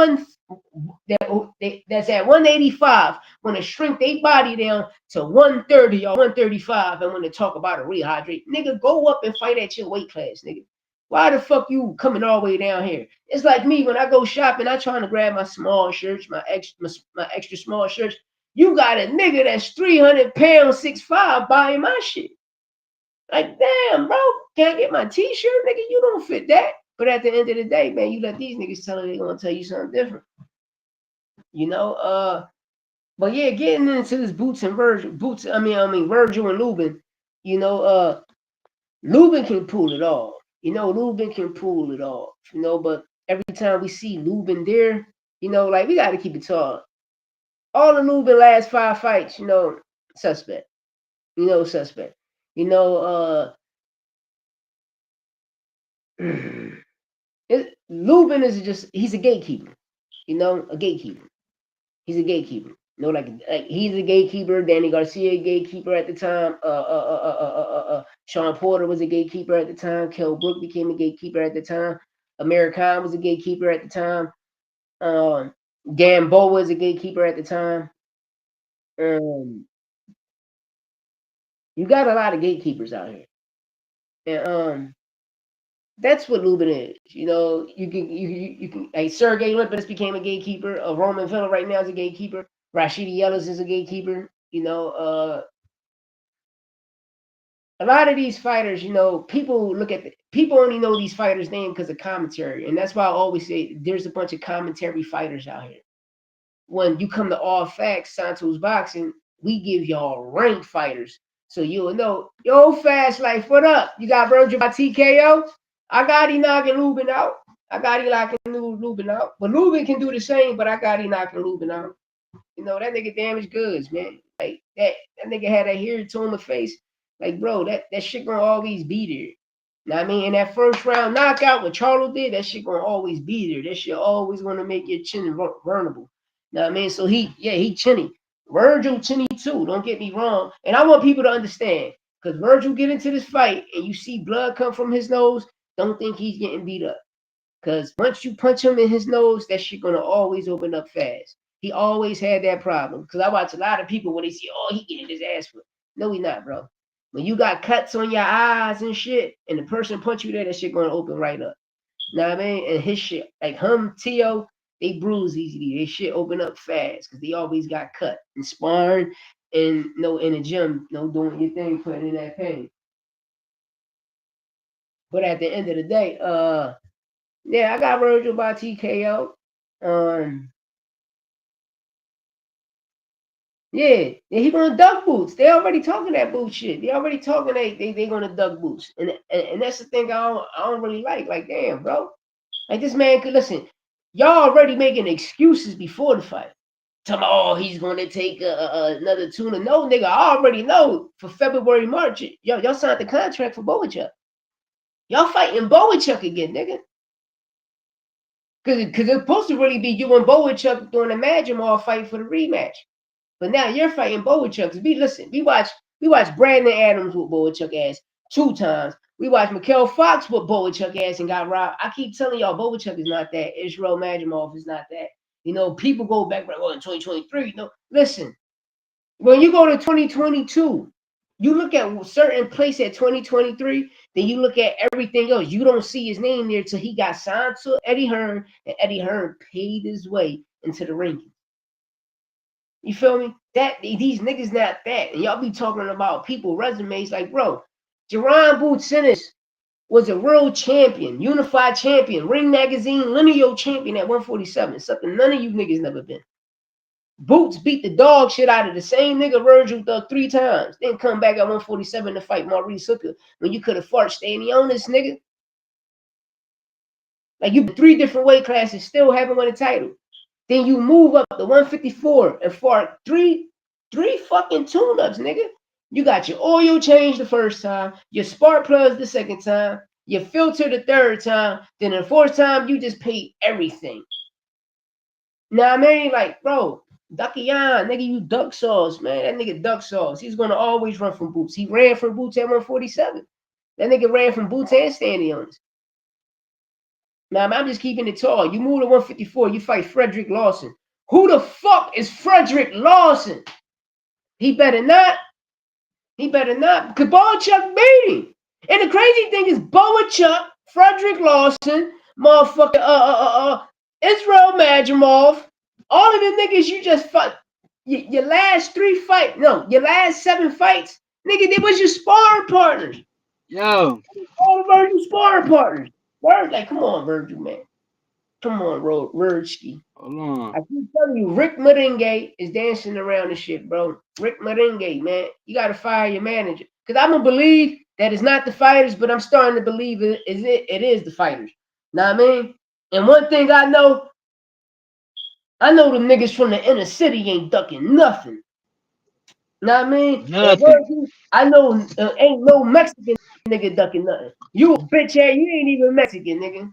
that's at 185 want to shrink their body down to 130 or 135 and want to talk about a rehydrate. Nigga, go up and fight at your weight class, nigga. Why the fuck you coming all the way down here? It's like me when I go shopping, I trying to grab my small shirts, my extra small shirts. You got a nigga that's 300 pounds, 6'5", buying my shit. Like, damn, bro, can't get my t-shirt, nigga. You don't fit that. But at the end of the day, man, you let these niggas tell you they're gonna tell you something different. You know, but yeah, getting into this Virgil and Lubin, you know, Lubin can pull it off. You know, Lubin can pull it off. You know, but every time we see Lubin there, you know, like we gotta keep it tall. All the Lubin last 5 fights, you know, suspect. You know, suspect. You know, Lubin is just he's a gatekeeper. You know, a gatekeeper. He's a gatekeeper. You know, like he's a gatekeeper. Danny Garcia, a gatekeeper at the time. Sean Porter was a gatekeeper at the time. Kell Brook became a gatekeeper at the time. Amir Khan was a gatekeeper at the time. Gamboa was a gatekeeper at the time. You got a lot of gatekeepers out here, and that's what Lubin is. You know, you can like Sergey Lipinas became a gatekeeper. Roman Villa right now is a gatekeeper. Rashidi Ellis is a gatekeeper. You know, a lot of these fighters, you know, people people only know these fighters' name because of commentary, and that's why I always say there's a bunch of commentary fighters out here. When you come to All Facts, Santos Boxing, we give y'all ranked fighters. So you'll know, yo, Fast Life, what up? You got Virgil by TKO? I got him knocking Lubin out. I got him knocking Lubin out. But Lubin can do the same, but I got him knocking Lubin out. You know, that nigga damaged goods, man. Like, that nigga had that hair to him face. Like, bro, that shit gonna always be there. Now, I mean, in that first round knockout, what Charlo did, that shit gonna always be there. That shit always gonna make your chin vulnerable. Now, I mean, so he chinny. Virgil chinny too. Don't get me wrong. And I want people to understand, because Virgil get into this fight and you see blood come from his nose, don't think he's getting beat up. Because once you punch him in his nose, that shit gonna always open up fast. He always had that problem. Because I watch a lot of people when they see, oh, he getting his ass whipped. No, he not, bro. When you got cuts on your eyes and shit, and the person punch you there, that shit gonna open right up. Know what I mean? And his shit, like Tio, they bruise easily. They shit open up fast because they always got cut and sparring and in the gym, doing your thing, putting in that pain. But at the end of the day, yeah, I got Virgil by TKO. Yeah, he gonna duck boots. They already talking that boot shit. They already talking they gonna duck boots, and that's the thing I don't really like. Like, damn, bro, like this man could listen. Y'all already making excuses before the fight. Tell me, oh, he's gonna take another tuna. No, nigga, I already know for February, March. Y'all signed the contract for Boachuk. Y'all fighting Boachuk again, nigga. Cause it's supposed to really be you and Boachuk doing a Madrimal fight for the rematch. But now you're fighting Boachuk. We watched Brandon Adams with Boachuk ass 2 times. We watched Mikhail Fox with Boachuk ass and got robbed. I keep telling y'all, Boachuk is not that. Israel Madrimov is not that. You know, people go back, oh, in 2023. No, listen, when you go to 2022, you look at a certain place at 2023, then you look at everything else. You don't see his name there till he got signed to Eddie Hearn, and Eddie Hearn paid his way into the rankings. You feel me? That these niggas not that. And y'all be talking about people resumes like, bro, Jerron Bootsinis was a world champion, unified champion, Ring Magazine lineal champion at 147. Something none of you niggas never been. Boots beat the dog shit out of the same nigga Virgil Thug 3 times. Then come back at 147 to fight Maurice Hooker when you could have fought Stanley on this nigga. Like you 3 different weight classes, still haven't won a title. Then you move up to 154 and fought three fucking tune-ups, nigga. You got your oil change the first time, your spark plugs the second time, your filter the third time, then the fourth time you just paid everything. Now I mean, like, bro, Duckian, nigga, you duck sauce, man. That nigga duck sauce. He's gonna always run from Boots. He ran from Boots at 147. That nigga ran from Boots and Stanley on us. Now I'm just keeping it tall. You move to 154, you fight Frederick Lawson. Who the fuck is Frederick Lawson? He better not. He better not. Because Boachuk beat him. And the crazy thing is Boachuk, Frederick Lawson, motherfucker, Israel Madrimov, all of the niggas you just fought. Your last 3 fights, no, your last 7 fights, nigga, they was your sparring partners. Yo. All of our sparring partners. Like, come on, Virgil, man. Come on, Virgil. Hold on. I keep telling you, Rick Merengue is dancing around the shit, bro. Rick Merengue, man. You got to fire your manager. Because I'm going to believe that it's not the fighters, but I'm starting to believe it is the fighters. Know what I mean? And one thing I know the niggas from the inner city ain't ducking nothing. Know what I mean? Nothing. I know ain't no Mexican nigga ducking nothing. You a bitch ass, you ain't even Mexican, nigga.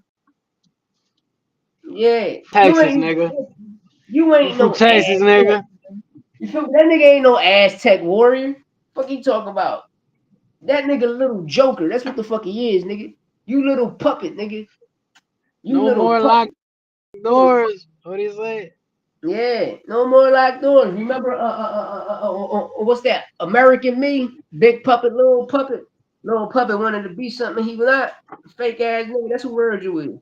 Yeah. Texas, nigga. You ain't from no Texas, nigga. You feel me? That nigga ain't no Aztec warrior. Fuck you talking about? That nigga little joker. That's what the fuck he is, nigga. You little puppet, nigga. You no little more puppet. locked doors. What do you say? Yeah, no more locked doors. Remember, what's that? American Me, big puppet, little puppet. Little puppet wanted to be something he was not. Fake ass nigga. That's who Virgil is.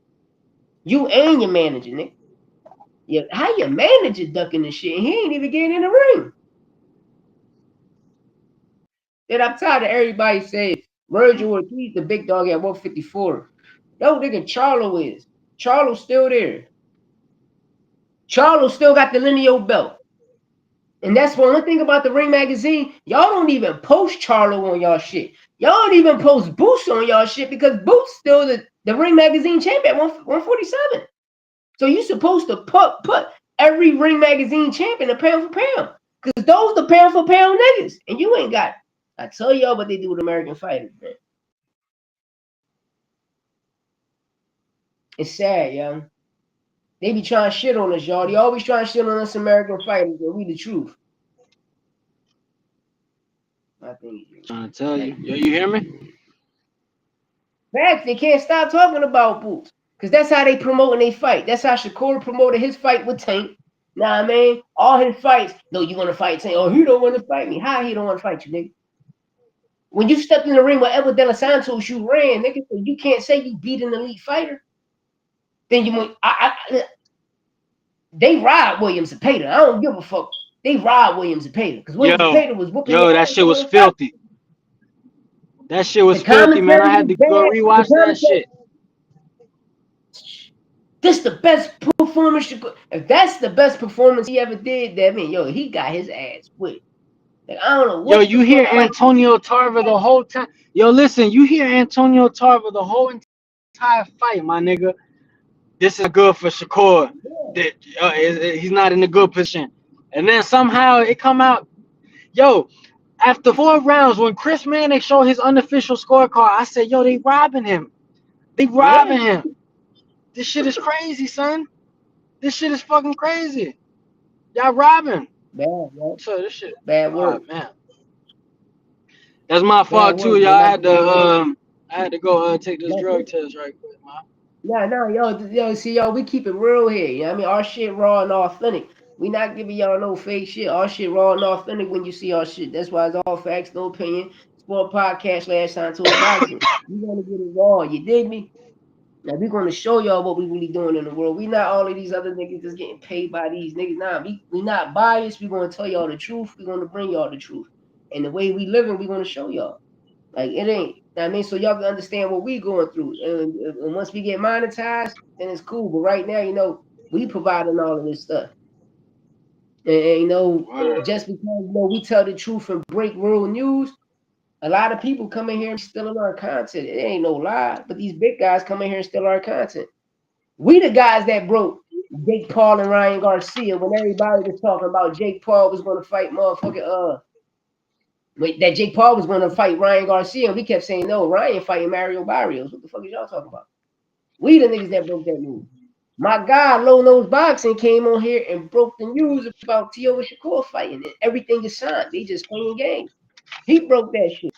You and your manager, nigga. Yeah, how your manager ducking this shit? He ain't even getting in the ring. Then I'm tired of everybody saying Virgil Ortiz the big dog at 154. No nigga, Charlo is. Charlo's still there. Charlo still got the lineal belt. And that's one thing about the Ring Magazine. Y'all don't even post Charlo on y'all shit. Y'all don't even post Boots on y'all shit because Boots still the Ring Magazine champion at 147. So you supposed to put every Ring Magazine champion a pound for pound. Because those the pound for pound niggas. And you ain't got. I tell y'all what they do with American fighters, man. It's sad, yo. They be trying to shit on us, y'all. They always trying to shit on us American fighters, but we the truth. I think Trying to tell you. Yo, you hear me? Facts, they can't stop talking about Boots. Because that's how they promoting their fight. That's how Shakur promoted his fight with Tank. Nah, man. All his fights. No, you want to fight Tank. Oh, he don't want to fight me. How he don't want to fight you, nigga? When you stepped in the ring with Edward De Los Santos, you ran, nigga. So you can't say you beat an elite fighter. Then you they ride Williams and Pater. I don't give a fuck. They ride Williams and Pater. Because Williams and Pater was whooping. Yo, that shit was filthy. That shit was filthy, man. I had to go rewatch that shit. This the best performance. If that's the best performance he ever did, that mean, yo, he got his ass whipped. Like, I don't know what. Yo, you hear Antonio Tarver the whole time. Yo, listen, you hear Antonio Tarver the whole entire fight, my nigga. This is good for Shakur. He's not in a good position. And then somehow it come out. Yo, after 4 rounds, when Chris Mannix showed his unofficial scorecard, I said, yo, they robbing him. They robbing him. This shit is crazy, son. This shit is fucking crazy. Y'all robbing. Bad work. So this shit. Bad work. Oh, man. That's my fault too, y'all. I had to go take this That's drug it. test right quick, man. No, yo, see, yo, we keep it real here. You know what I mean? Our shit raw and authentic. We not giving y'all no fake shit. Our shit raw and authentic when you see our shit. That's why it's all facts, no opinion. Sport podcast last time to a boxing. You want to get it raw. You dig me? Now we're gonna show y'all what we really doing in the world. We not all of these other niggas that's getting paid by these niggas. Nah, we not biased. We gonna tell y'all the truth. We gonna bring y'all the truth. And the way we living, we gonna show y'all. Like it ain't. I mean, so y'all can understand what we going through. And once we get monetized, then it's cool. But right now, we providing all of this stuff. And Word. just because we tell the truth and break real news, a lot of people come in here and stealing our content. It ain't no lie, but these big guys come in here and steal our content. We the guys that broke Jake Paul and Ryan Garcia when everybody was talking about Jake Paul was going to fight motherfucking that Jake Paul was going to fight Ryan Garcia, and we kept saying no, Ryan fighting Mario Barrios. What the fuck is y'all talking about? We the niggas that broke that news. My guy, Low Nose Boxing, came on here and broke the news about Tio and Shakur fighting, and everything is signed. They just playing games. He broke that shit.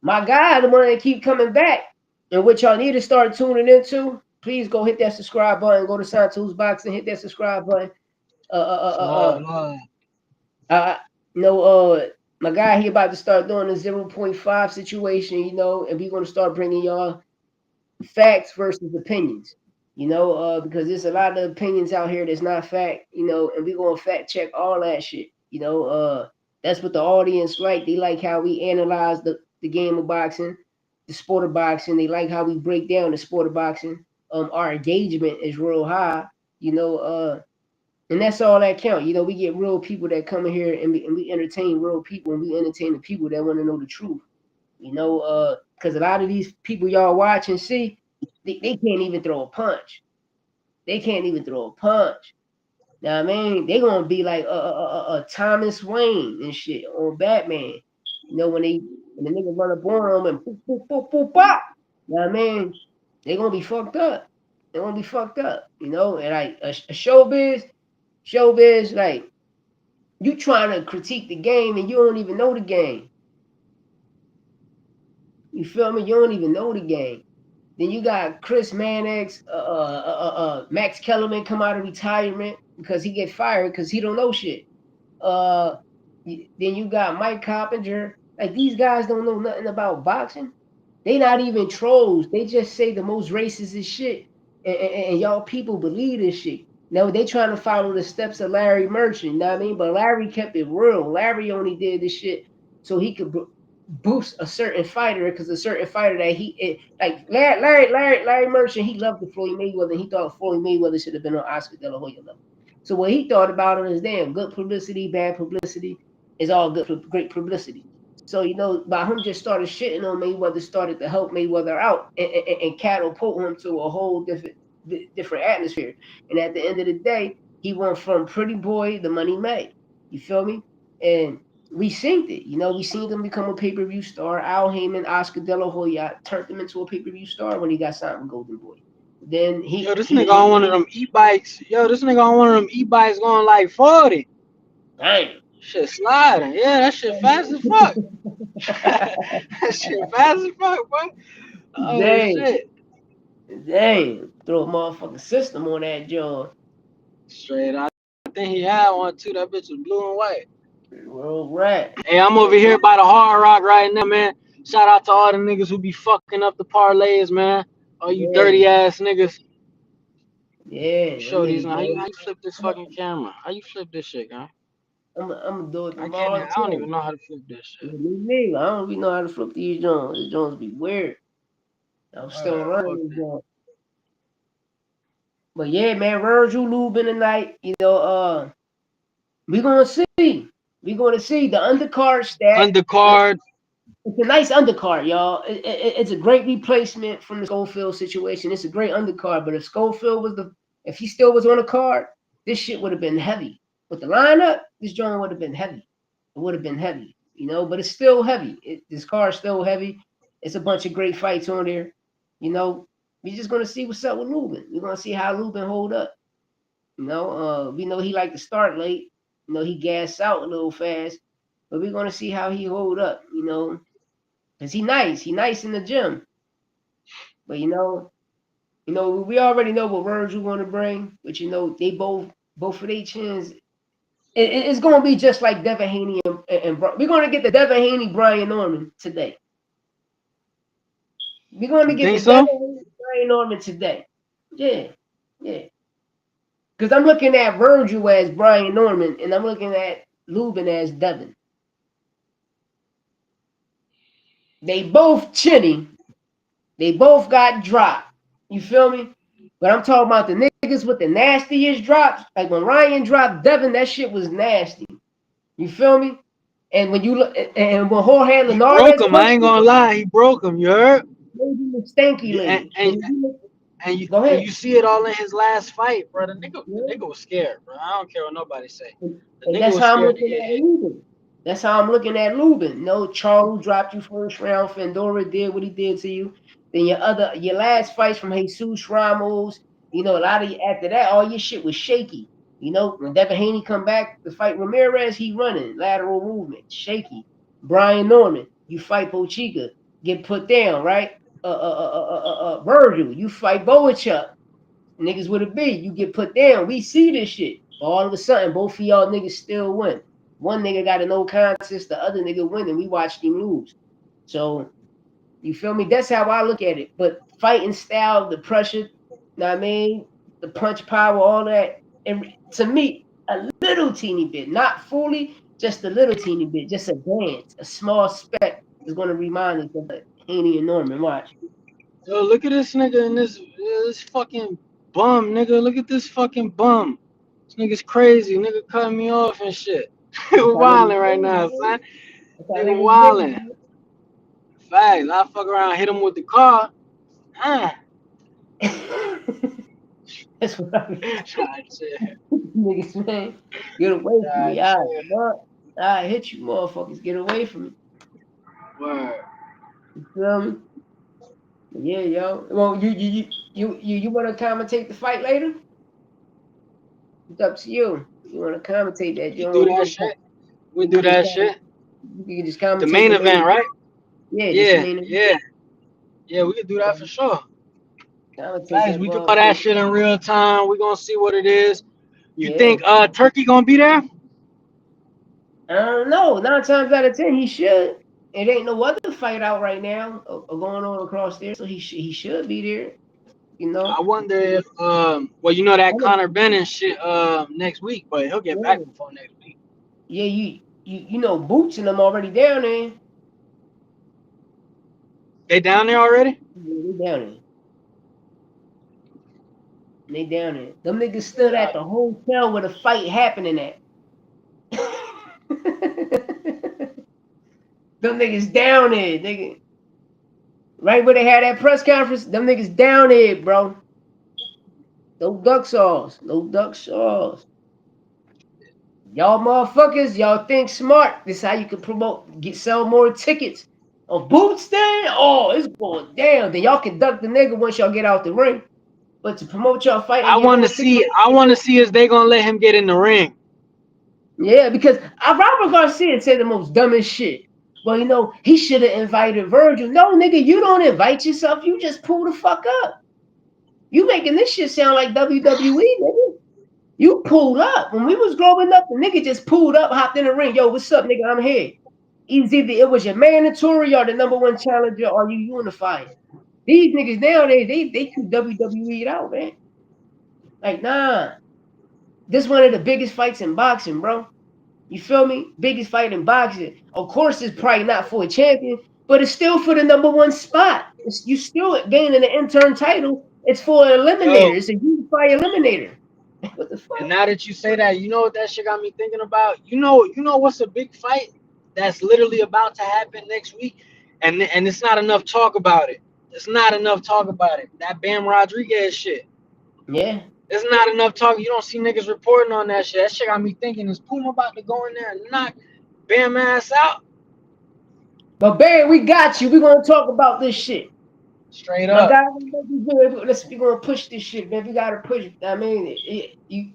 My guy, the one that keep coming back, and what y'all need to start tuning into, please go hit that subscribe button. Go to Santos Boxing, hit that subscribe button. Love, love. Uh, no, my guy, he about to start doing a 0.5 situation, and we're gonna start bringing y'all facts versus opinions, because there's a lot of opinions out here that's not fact, and we're gonna fact check all that shit, that's what the audience like. They like how we analyze the game of boxing, the sport of boxing. They like how we break down the sport of boxing. Our engagement is real high, and that's all that count. We get real people that come in here and we entertain real people, and we entertain the people that want to know the truth. Because a lot of these people y'all watch and see, they can't even throw a punch. They can't even throw a punch. Now, I mean, they gonna be like Thomas Wayne and shit on Batman. When the nigga run up on them and boop boop boop boop bop. Now, I mean, they gonna be fucked up. They gonna be fucked up. And like a showbiz, like you trying to critique the game and you don't even know the game. You feel me? You don't even know the game. Then you got Chris Mannix, Max Kellerman come out of retirement because he get fired because he don't know shit. Uh, then you got Mike Coppinger. Like these guys don't know nothing about boxing. They not even trolls. They just say the most racist shit, and y'all people believe this shit. Now they trying to follow the steps of Larry Merchant. You know what I mean? But Larry kept it real. Larry only did this shit so he could boost a certain fighter, because a certain fighter that like Larry Merchant, he loved the Floyd Mayweather. And he thought Floyd Mayweather should have been on Oscar De La Hoya level. So what he thought about him is, damn, good publicity, bad publicity is all good, great publicity. So by him just started shitting on Mayweather, started to help Mayweather out and catapult him to a whole different atmosphere. And at the end of the day, he went from pretty boy to Money May. You feel me? And we synced it. We seen him become a pay-per-view star. Al Heyman, Oscar De La Hoya turned him into a pay-per-view star when he got signed with Golden Boy. Then Yo, this nigga on one of them e-bikes. Yo, this nigga on one of them e-bikes going like 40. dang. Shit sliding. Yeah, that shit fast as fuck. That shit fast as fuck, boy. Oh Dang. shit. Dang. Throw a motherfucking system on that joint. Straight. I think he had one too. That bitch was blue and white. World rat. Hey, I'm over here by the Hard Rock right now, man. Shout out to all the niggas who be fucking up the parlays, man. All you Yeah. dirty ass niggas. Yeah. Show these now. How Niggas, you flip this fucking camera? How you flip this shit, guy? I'm gonna do it I can't. tomorrow I don't too. even know how to flip this shit. Me, I don't really know how to flip these joints. These joints be weird. I'm still Alright, fuck learning these that. joints. But yeah, man, Virgil Lubin tonight. We're gonna see. We're gonna see the undercard stat. Undercard. It's a nice undercard, y'all. It's a great replacement from the Schofield situation. It's a great undercard. But if Schofield if he still was on the card, this shit would have been heavy. With the lineup, this joint would have been heavy. It would have been heavy, but it's still heavy. This card's still heavy. It's a bunch of great fights on there. We're just gonna see what's up with Lubin. We're gonna see how Lubin hold up. We know he like to start late. He gas out a little fast, but we're gonna see how he hold up. Cause he nice. He nice in the gym. But we already know what Virgil going to bring. But they both of their chins. It's going to be just like Devin Haney and we're going to get the Devin Haney Brian Norman today. We're going to You get think the so? Devin Haney Brian Norman today. Yeah. Because I'm looking at Virgil as Brian Norman, and I'm looking at Lubin as Devin. They both chinny. They both got dropped. You feel me? But I'm talking about the niggas with the nastiest drops. Like when Ryan dropped Devin, that shit was nasty. You feel me? And when you look, and when Jorge He broke Linares him. I touched ain't it, gonna lie. He broke him. You heard? maybe the stanky Yeah, lady. But if you look, go and ahead. you see it all in his last fight, bro. The Yeah. nigga was scared, bro. I don't care what nobody say. The And nigga that's was how I'm scared to looking get at hit. Lubin. That's how I'm looking at Lubin. No, Charles dropped you first round. Fandora did what he did to you. Then your last fights from Jesus Ramos. A lot of you after that, all your shit was shaky. When Devin Haney come back to fight Ramirez, he running lateral movement, shaky. Brian Norman, you fight Pochica, get put down, right? Virgil, you fight Boachuk. Niggas with a B, you get put down. We see this shit. All of a sudden, both of y'all niggas still win. One nigga got a no contest, the other nigga win, and we watched him lose. So, you feel me? That's how I look at it. But fighting style, the pressure, know what I mean? The punch power, all that. And to me, a little teeny bit, not fully, just a little teeny bit, just a dance, a small speck is going to remind us of Haney and Norman. Watch. Yo, look at this nigga and this fucking bum, nigga. Look at this fucking bum. This nigga's crazy. Nigga cutting me off and shit. That's how Wilding niggas right do, now, man. son. That's how Nigga niggas wilding. do. Facts. I fuck around, hit him with the car. That's what I mean. Shit. Niggas, man. Get away from me. Shit. I hit you motherfuckers. Get away from me. Word. You feel me? Yeah, yo. Well, you want to commentate the fight later? It's up to you. You want to commentate that? We You can know, do you that can shit. We you do can just that shit. The commentate main the main event, event. right? Yeah, just the Yeah, main event. yeah. Yeah, we can do that for sure. Commentate Guys, that we can put motherfucker. that shit in real time. We gonna see what it is. You Yeah. think Turkey gonna be there? I don't know. 9 times out of 10, he should. It ain't no other fight out right now going on across there, so he should be there. I wonder if well, you know I that know, Conor Bennett shit next week, but he'll get back yeah, before next week. yeah. You know, Boots and them already down there. They down there already? Yeah, they down there. They down there. Them niggas stood at the hotel where the fight happening at. Them niggas down there, nigga. Right where they had that press conference, them niggas down there, bro. No duck sauce. No duck sauce. Y'all motherfuckers, y'all think smart. This is how you can sell more tickets. A boot stand? Oh, it's going down. Then y'all can duck the nigga once y'all get out the ring. But to promote y'all fight and I get want more to tickets. see. I want to see if they gonna let him get in the ring. Yeah, because Robert Garcia said the most dumbest shit. Well, he should have invited Virgil. No, nigga, you don't invite yourself. You just pull the fuck up. You making this shit sound like WWE, nigga. You pulled up. When we was growing up, the nigga just pulled up, hopped in the ring. Yo, what's up, nigga? I'm here. Either it was your mandatory or the number one challenger or you unified. These niggas nowadays, they too WWE'd out, man. Like, nah. This one of the biggest fights in boxing, bro. You feel me? Biggest fight in boxing. Of course, it's probably not for a champion, but it's still for the number one spot. You still gaining the intern title. It's for an Yo, eliminator. It's a unified eliminator. What the fuck? and now that you say that, you know what that shit got me thinking about? You know what's a big fight that's literally about to happen next week, and it's not enough talk about it. It's not enough talk about it. That Bam Rodriguez shit. Yeah. There's not enough talk. You don't see niggas reporting on that shit. That shit got me thinking, is Puma about to go in there and knock Bam ass out? But Barry, we got you. We're gonna talk about this shit. Straight My up. guy, we're gonna push this shit, man. We gotta push. I mean,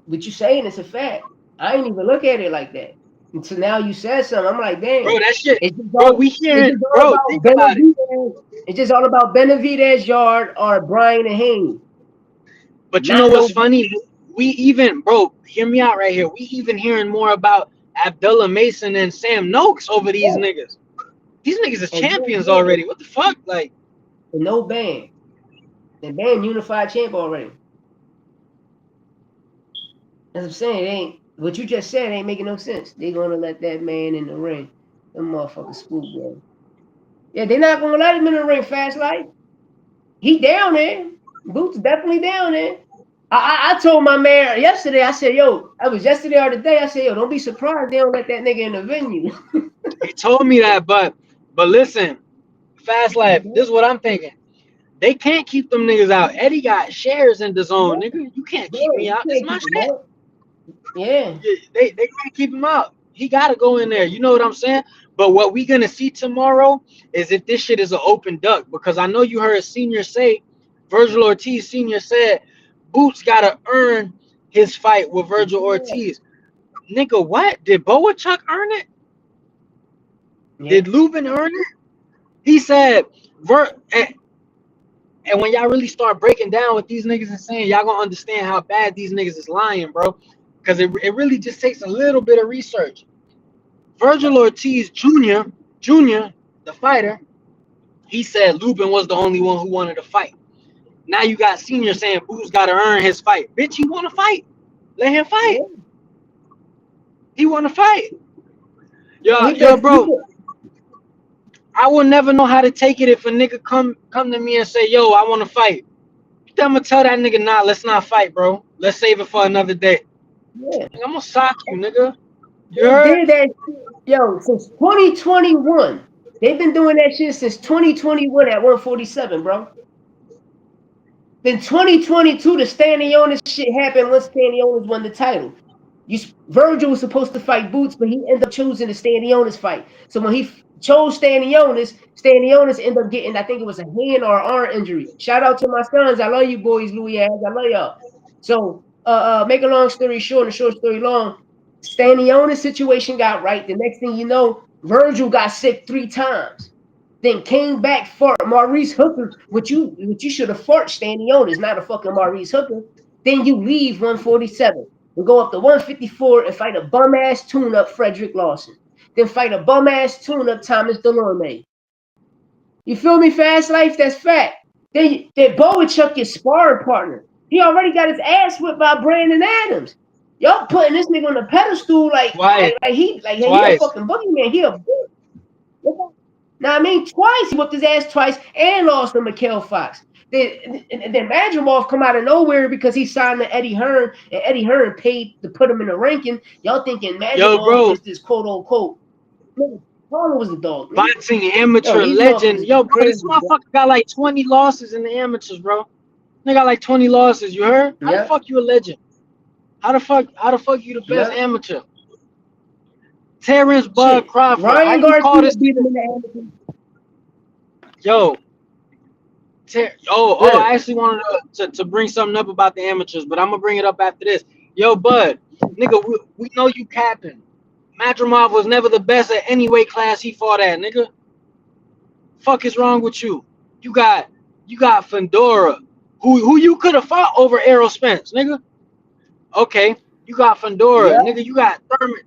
what you saying is a fact. I ain't even look at it like that. And so now you said something. I'm like, damn. Bro, that shit, It's just bro, all, we it's hearing, just all bro, about think about it. Benavidez. It's just all about Benavidez Yard or Brian and Haynes. But you know Not what's no. funny? We even, bro, hear me out right here. We even hearing more about Abdullah Mason and Sam Noakes over these Yeah. niggas. These niggas is And champions already. What the fuck? Like, no band. The band unified champ already. As I'm saying, it ain't what you just said ain't making no sense. They gonna let that man in the ring. Them motherfuckers spook, bro. Yeah, they're not gonna let him in the ring fast like. He down there. Boots definitely down there. I told my man yesterday, I said, yo, I was yesterday or today, I said, yo, don't be surprised they don't let that nigga in the venue. he told me that, but listen, Fast Life, this is what I'm thinking. They can't keep them niggas out. Eddie got shares in the zone, nigga. You can't keep me You out. This can't my keep him shit. out. Yeah. They can't keep him out. He gotta go in there. You know what I'm saying? But what we gonna see tomorrow is if this shit is an open duck, because I know you heard Senior say, Virgil Ortiz Senior said, Boots gotta earn his fight with Virgil Ortiz. Nigga, what? Did Boachuk earn it? Yeah. Did Lubin earn it? He said, and when y'all really start breaking down what these niggas is saying, y'all gonna understand how bad these niggas is lying, bro. Because it really just takes a little bit of research. Virgil Ortiz Jr., the fighter, he said Lubin was the only one who wanted to fight. Now you got Senior saying Boots got to earn his fight. Bitch, he want to fight. Let him fight. Yeah. He want to fight. Yo, Yo, bro, I will never know how to take it if a nigga come to me and say, yo, I want to fight. I'm going to tell that nigga, nah, let's not fight, bro. Let's save it for another day. yeah. I'm going to sock you, nigga. You They heard? did that shit, yo, since 2021. They've been doing that shit since 2021 at 147, bro. Then 2022, the Stanionis shit happened once Stanionis won the title. Virgil was supposed to fight Boots, but he ended up choosing the Stanionis fight. So when he chose Stanionis ended up getting, I think it was a hand or arm injury. Shout out to my sons. I love you boys, Louis Ads. I love y'all. So make a long story short and a short story long, Stanionis situation got right. The next thing you know, Virgil got sick 3 times. Then came back, fought Maurice Hooker, which you should have fought Stanionis, not a fucking Maurice Hooker. Then you leave 147 and go up to 154 and fight a bum ass tune up Frederick Lawson. Then fight a bum ass tune up Thomas Delorme. You feel me, Fast Life? That's fact. Then Boachuk your sparring partner. He already got his ass whipped by Brandon Adams. Y'all putting this nigga on the pedestal like he a fucking boogeyman. He a bitch. Now I mean, twice he whooped his ass twice and lost to Mikhail Fox. Then Madrimov come out of nowhere because he signed to Eddie Hearn, and Eddie Hearn paid to put him in the ranking. Y'all thinking Madrimov is this quote unquote? Paula was the dog. Boxing amateur legend. Yo, bro, this motherfucker got like 20 losses in the amateurs, bro. They got like 20 losses. You heard? How the fuck you a legend? How the fuck you the best amateur? Terrence Bud Crawford. Ryan Garcia beat him in the amateur. Yo. I actually wanted to bring something up about the amateurs, but I'm gonna bring it up after this. Yo, Bud, nigga, we know you capping. Madrimov was never the best at any weight class he fought at, nigga. Fuck is wrong with you? You got Fedora, who you could have fought over Errol Spence, nigga. Okay, you got Fedora, nigga. You got Thurman.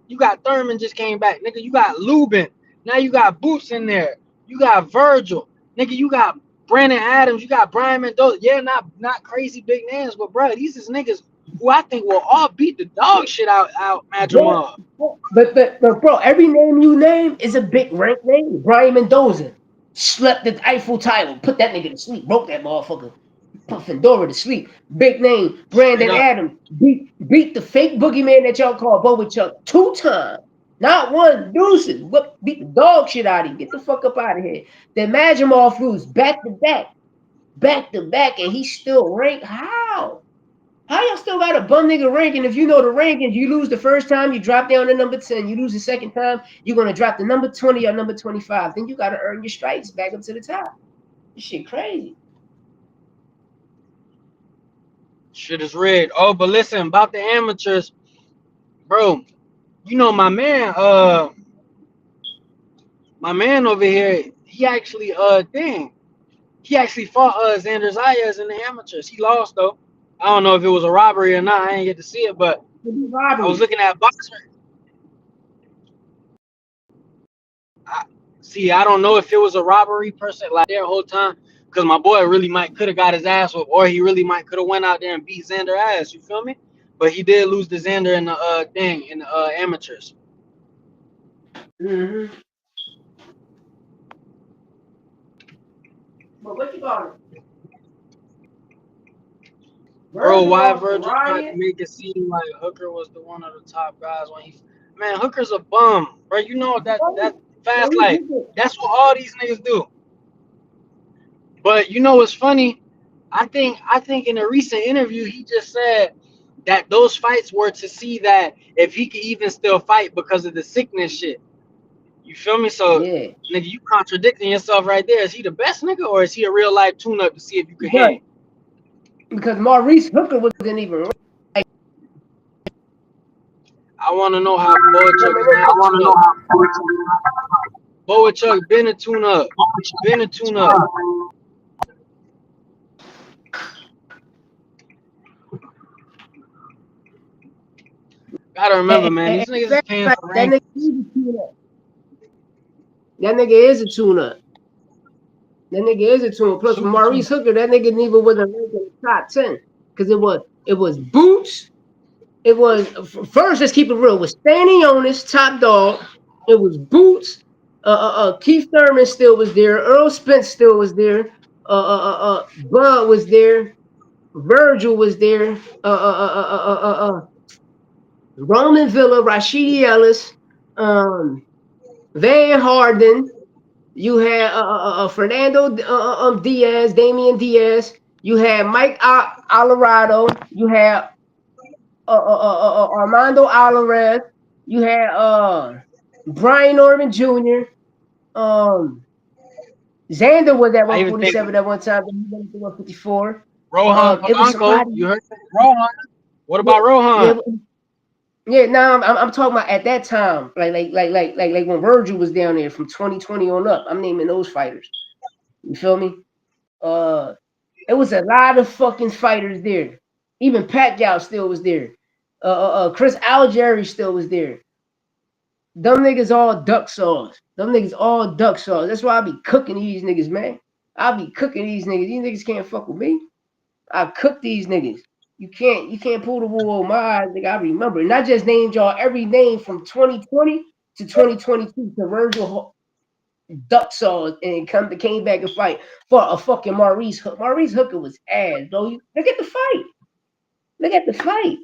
Thurman just came back, nigga. You got Lubin. Now you got Boots in there. You got Virgil, nigga. You got Brandon Adams. You got Brian Mendoza. Yeah, not crazy big names, but bro, these is niggas who I think will all beat the dog shit out Madrimov. But bro, every name you name is a big rank name. Brian Mendoza slept the Eiffel title, put that nigga to sleep, broke that motherfucker, put Fedora to sleep. Big name. Brandon Adams beat the fake boogeyman that y'all call Boachuk 2 times. Not one, deuces. Beat the dog shit out of him. Get the fuck up out of here. Then Madrimov lose back to back, and he's still ranked. How? How y'all still got a bum nigga ranking? If you know the rankings, you lose the first time, you drop down to number 10. You lose the second time, you're gonna drop to number 20 or number 25. Then you gotta earn your stripes back up to the top. This shit crazy. Shit is rigged. Oh, but listen, about the amateurs, bro. you know, my man over here, he actually he actually fought Xander Zayas in the amateurs. He lost though. I don't know if it was a robbery or not. I didn't get to see it, but I was Robbery. looking at boxer. I don't know if it was a robbery per se, like there whole time, because my boy really might could have got his ass whooped, or he really might could have went out there and beat Xander ass. You feel me? But he did lose to Xander in the in the amateurs. Mm-hmm. But what you call it? Bro, Virgil why lost to Virgil tried to Ryan. make it seem like Hooker was the one of the top guys when he, man, Hooker's a bum, bro. You know that No, fast life. he That's what all these niggas do. But you know what's funny? I think in a recent interview he just said that those fights were to see that if he could even still fight because of the sickness shit. You feel me? So yeah. nigga, you contradicting yourself right there. Is he the best nigga or is he a real life tune up to see if you can Because hang? because Maurice Hooker wasn't even like I wanna know how Boachuk coming is not in. a tune up. Boachuk been a tune up. Been a tune up. Gotta remember, man, these And niggas is fact, paying like, for that rank. nigga is a tune-up. That nigga is a tune-up. That nigga is a tune-up. Plus with Super tune Maurice up. Hooker, that nigga even wasn't ranked in the top 10. Because it was Boots. It was first, let's keep it real. It was Stanley Onis, top dog. It was Boots. Keith Thurman still was there. Earl Spence still was there. Bud was there. Virgil was there. Roman Villa, Rashidi Ellis, Van Harden. You had Fernando Diaz, Damian Diaz. You had Mike Alvarado. You had Armando Alvarez. You had Brian Norman Jr. Xander was at I even think 147 at one time. Then he went to 154. Rohan It was Polanco, somebody. you heard that? Rohan. What Yeah, about Rohan? yeah, yeah. Now I'm talking about at that time, like when Virgil was down there from 2020 on up. I'm naming those fighters. You feel me? Uh, it was a lot of fucking fighters there. Even Pacquiao still was there. Chris Algieri still was there. Them niggas all duck sauce. Them niggas all duck sauce. That's why I be cooking these niggas, man. I be cooking these niggas. These niggas can't fuck with me. I cook these niggas. You can't pull the wool over my eyes, nigga. I remember. And I just named y'all every name from 2020 to 2022 to Virgil duck sauce and came back and fight for a fucking Maurice Hooker. Maurice Hooker was ass, bro. Look at the fight. Look at the fight.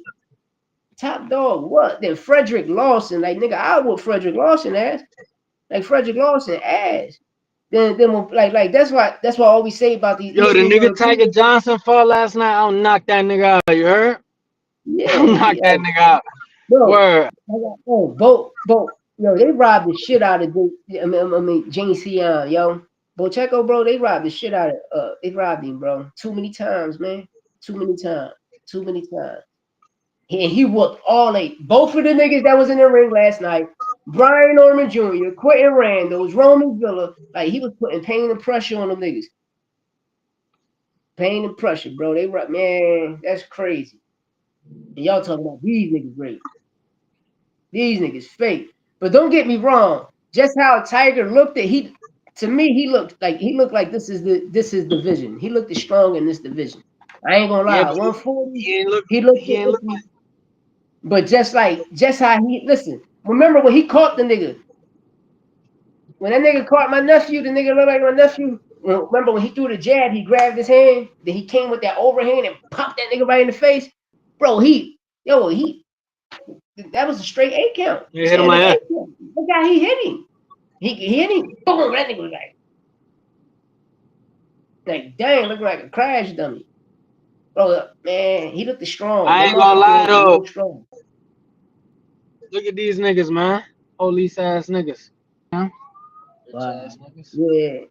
Top dog, what? Then Frederick Lawson, like nigga, I whoop Frederick Lawson ass. Like Frederick Lawson ass. Then that's why I always say about these Yo, the Eastern nigga Tiger Europeans. Johnson fought last night. I'll knock that nigga out. You heard? I'll Yeah, knock that nigga out. bro. Word. Both, yo, they robbed the shit out of James Sion, yo. Bocheco, bro, they robbed the shit out of they robbed him, bro. Too many times, man. Too many times. Too many times. And he whooped all eight. Both of the niggas that was in the ring last night. Brian Norman Jr., Quentin Randall, Roman Villa. Like he was putting pain and pressure on them niggas. Pain and pressure, bro. They robbed, man, that's crazy. And y'all talking about these niggas great. These niggas fake. But don't get me wrong. Just how Tiger looked at to me, he looked like this is the division. He looked strong in this division. I ain't gonna Yeah, lie. but 140, he ain't look. he looked He ain't look at, but just how he listen. Remember when he caught the nigga? When that nigga caught my nephew, the nigga looked like my nephew. Remember when he threw the jab, he grabbed his hand, then he came with that overhand and popped that nigga right in the face. Bro, that was a straight 8 count. He hit him Standard like 8 that. count. Look how he hit him. He hit him. Boom, that nigga was like dang, looking like a crash dummy. Bro, man, he looked strong. I That ain't gonna motherfucker lie looked though. real strong. Look at these niggas, man. Police ass niggas. Yeah. Bitch Wow. ass niggas. Yeah.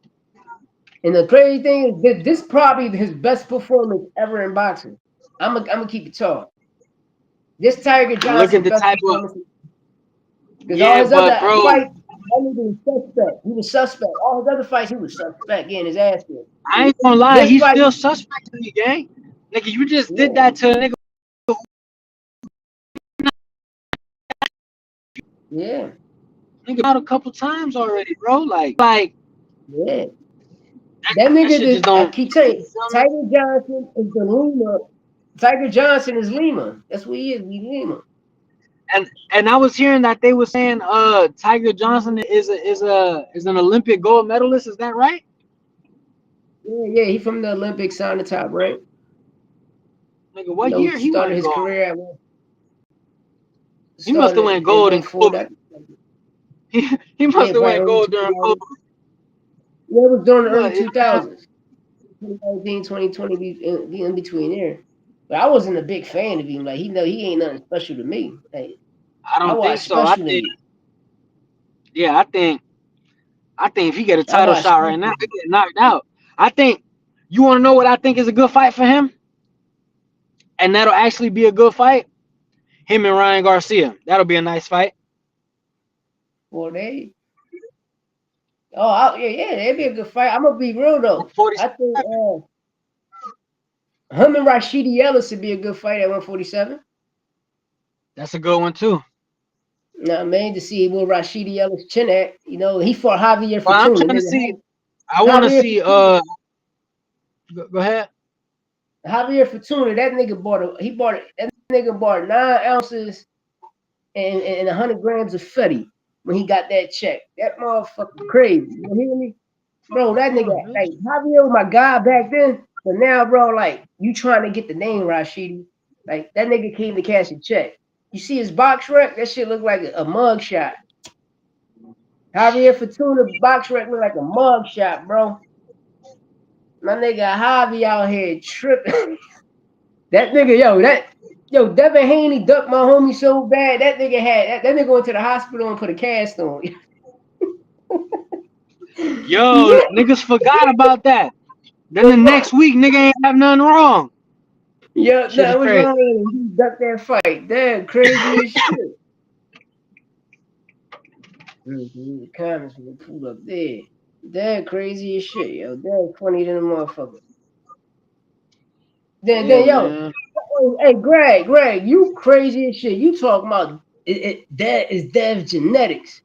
And the crazy thing is that this probably his best performance ever in boxing. I'm gonna keep it tall. This Tiger And look at Johnson the best type of performance. Because all Yeah, his other but bro, fights, that nigga was suspect. He was suspect. All his other fights, he was suspect getting his ass kicked. I ain't gonna lie, This he's fight, still suspect to me, gang. Nigga, you just did yeah, that to a nigga. yeah, Nigga out a couple times already, bro. Like yeah. That that nigga, shit just I don't. keep telling you, Tiger Johnson is the Lima. Tiger Johnson is Lima. That's what he is. He Lima. And I was hearing that they were saying Tiger Johnson is an Olympic gold medalist. Is that right? Yeah, yeah. He from the Olympics on the top, right? Nigga, You what know, year he started went his gold? career at He must have went started in gold in COVID. 04. He Yeah, must have probably went early gold during COVID. 2000s. Yeah, it was during the early Look, 2000s. 2019, 2020, be in between there. But I wasn't a big fan of him. Like he ain't nothing special to me. Like I I don't think watch so. I special in think him. yeah, I think if he get a I title watch shot right special. now, he get knocked out. I think you want to know what I think is a good fight for him, and that'll actually be a good fight. Him and Ryan Garcia. That'll be a nice fight. Well, yeah, yeah, that'd be a good fight. I'm gonna be real though. 40. I think him and Rashidi Ellis would be a good fight at 147. That's a good one too. Nah, man, to see where Rashidi Ellis chin at. You know, he fought Javier But I'm Fortuna. trying to Nigga, see. I want to Javier see. Fortuna. Go ahead. Javier Fortuna. That nigga that nigga bought 9 ounces and 100 grams of Fetty when he got that check. That motherfucker crazy. You hear me? Bro, that nigga, like, Javier was my guy back then, but now, bro, like, you trying to get the name Rashidi. Like, that nigga came to cash a check. You see his box rec? That shit look like a mug shot. Javier Fortuna box rec look like a mug shot, bro. My nigga Javi out here tripping. That nigga, Devin Haney ducked my homie so bad. That nigga went to the hospital and put a cast on. Yo, niggas forgot about that. Then the next week, nigga ain't have nothing wrong. Yeah, Shit is that was crazy. wrong with him. He ducked that fight. Damn, crazy as shit. The comments were pulled up there. Damn, crazy as shit, yo. Damn, funny than a motherfucker. Yeah, Yo, man. hey, Greg, you crazy as shit. You talking about that is Dev Genetics.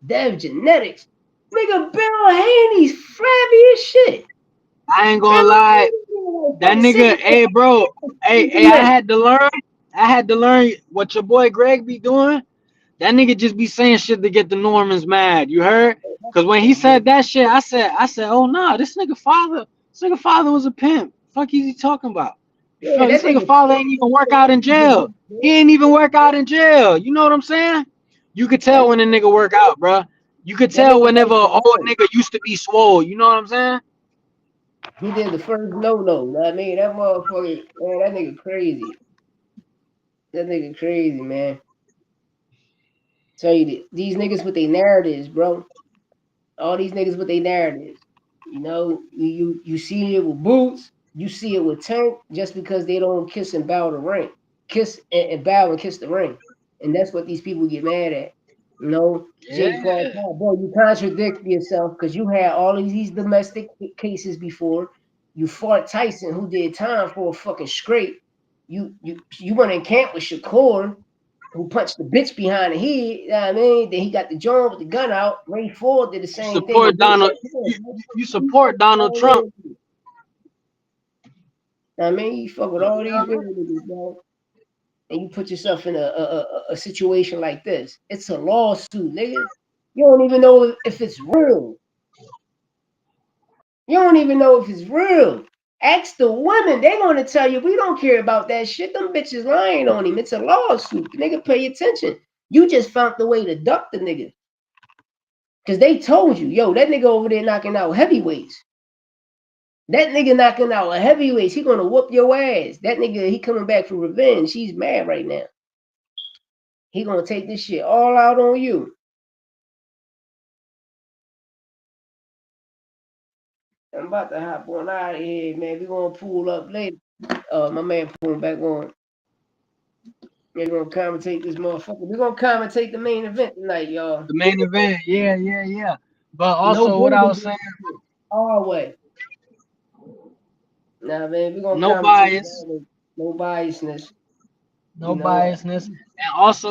Dev Genetics. Nigga, Bill Haney's flabby as shit. I ain't Bill gonna lie. Haney That like nigga, 6'4". hey, bro. Hey, I had to learn. I had to learn what your boy Greg be doing. That nigga just be saying shit to get the Normans mad. You heard? Cause when he said that shit, I said, oh nah, this nigga father was a pimp. Fuck is he talking about? Yeah, This that nigga nigga. father ain't even work out in jail. He ain't even work out in jail. You know what I'm saying? You could That tell when a nigga work out, bro. You could that tell nigga whenever like an the old law. nigga used to be swole. You know what I'm saying? He did the first no. I mean, that motherfucker, man, that nigga crazy. That nigga crazy, man. Tell you these niggas with their narratives, bro. All these niggas with their narratives. You know, you see it with Boots, you see it with Tank, just because they don't kiss and bow the ring. Kiss and bow and kiss the ring. And that's what these people get mad at. You know, Yeah. Jake Paul, boy, you contradict yourself because you had all of these domestic cases before. You fought Tyson, who did time for a fucking scrape. You went in camp with Shakur, who punched the bitch behind the head. You know what I mean? Then he got the joint with the gun out. Ray Ford did the You same thing. support Donald. You support Donald Trump. I mean, you fuck with all these niggas, bro, and you put yourself in a situation like this. It's a lawsuit, nigga. You don't even know if it's real. You don't even know if it's real. Ask the women. They gonna tell you we don't care about that shit. Them bitches lying on him. It's a lawsuit. Nigga, pay attention. You just found the way to duck the nigga. Cause they told you, yo, that nigga over there knocking out heavyweights. That nigga knocking out a heavyweights. He gonna whoop your ass. That nigga, he coming back for revenge. He's mad right now. He gonna take this shit all out on you. I'm about to hop on out of here, man. We gonna pull up later. My man pulling back on. We're gonna commentate this motherfucker. We're gonna commentate the main event tonight, y'all. The main event, yeah. But No also, what I was saying, bullshit. All way. Nah, man, we're gonna no commentate bias, that. No biasness. no You know. biasness, and also,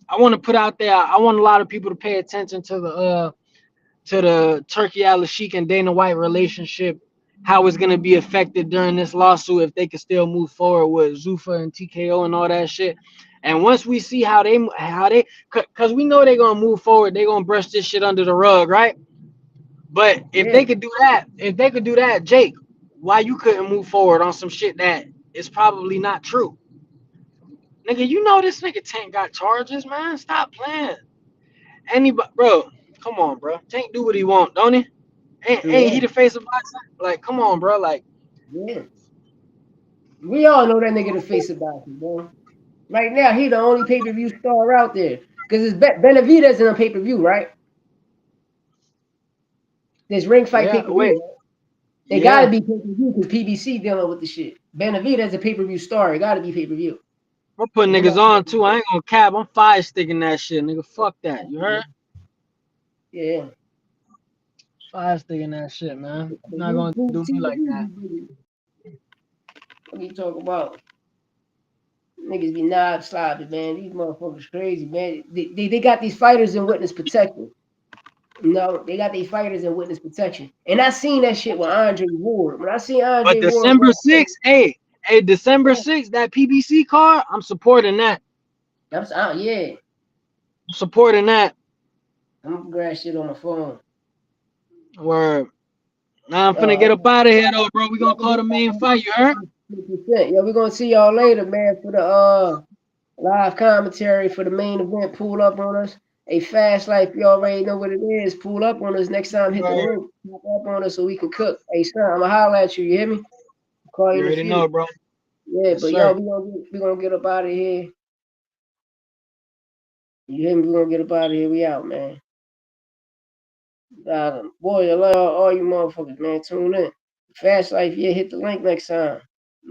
I want to put out there, I want a lot of people to pay attention to the Turkey Al Sheik and Dana White relationship, how it's gonna be affected during this lawsuit if they can still move forward with Zuffa and TKO and all that shit. And once we see how they, cause we know they're gonna move forward, they're gonna brush this shit under the rug, right? But if Yeah. they could do that, Jake, why you couldn't move forward on some shit that is probably not true? Nigga, you know this nigga Tank got charges, man. Stop playing. Anybody, bro, come on, bro. Tank do what he want, don't he? Ain't he Yeah. the face of boxing? Like, come on, bro. Like, Yeah. We all know that nigga the face of boxing, bro. Right now, he the only pay-per-view star out there. Because it's Benavidez in a pay-per-view, right? This ring fight yeah, pay-per-view, wait, right? It gotta yeah. be pay-per-view because PBC dealing with the shit. Benavidez a pay-per-view star. It gotta be pay-per-view. I'm putting They're niggas not. on too. I ain't gonna cap. I'm fire sticking that shit, nigga. Fuck that. You heard? Yeah. Fire sticking that shit, man. The Not new gonna food do me like TV, that. baby. What you talk about? Niggas be knob sloppy, man. These motherfuckers crazy, man. They got these fighters in witness protection. You know, they got these fighters in witness protection. And I seen that shit with Andre Ward. When I seen But Andre Ward, December 6th, hey, December 6th, that PBC card, I'm supporting that. yeah. I'm supporting that. I'm gonna grab shit on my phone. Word. Now I'm finna Uh, get up out of here though, bro. We yeah, gonna call the main fight. You heard? 100%. Yeah, we're gonna see y'all later, man, for the live commentary for the main event. Pull up on us. A fast life, you already know what it is. Pull up on us next time. Hit the Word. link. Pop up on us so we can cook. Hey, son, I'ma holler at you. You hear me? Call you You in a already few. know, bro. Yeah, Yes, but yo, sir. we gonna get up out of here. You hear me? We gonna get up out of here. We out, man. Boy, I love all you motherfuckers, man. Tune in. Fast life, yeah. Hit the link next time.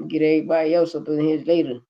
Get everybody else up in here later.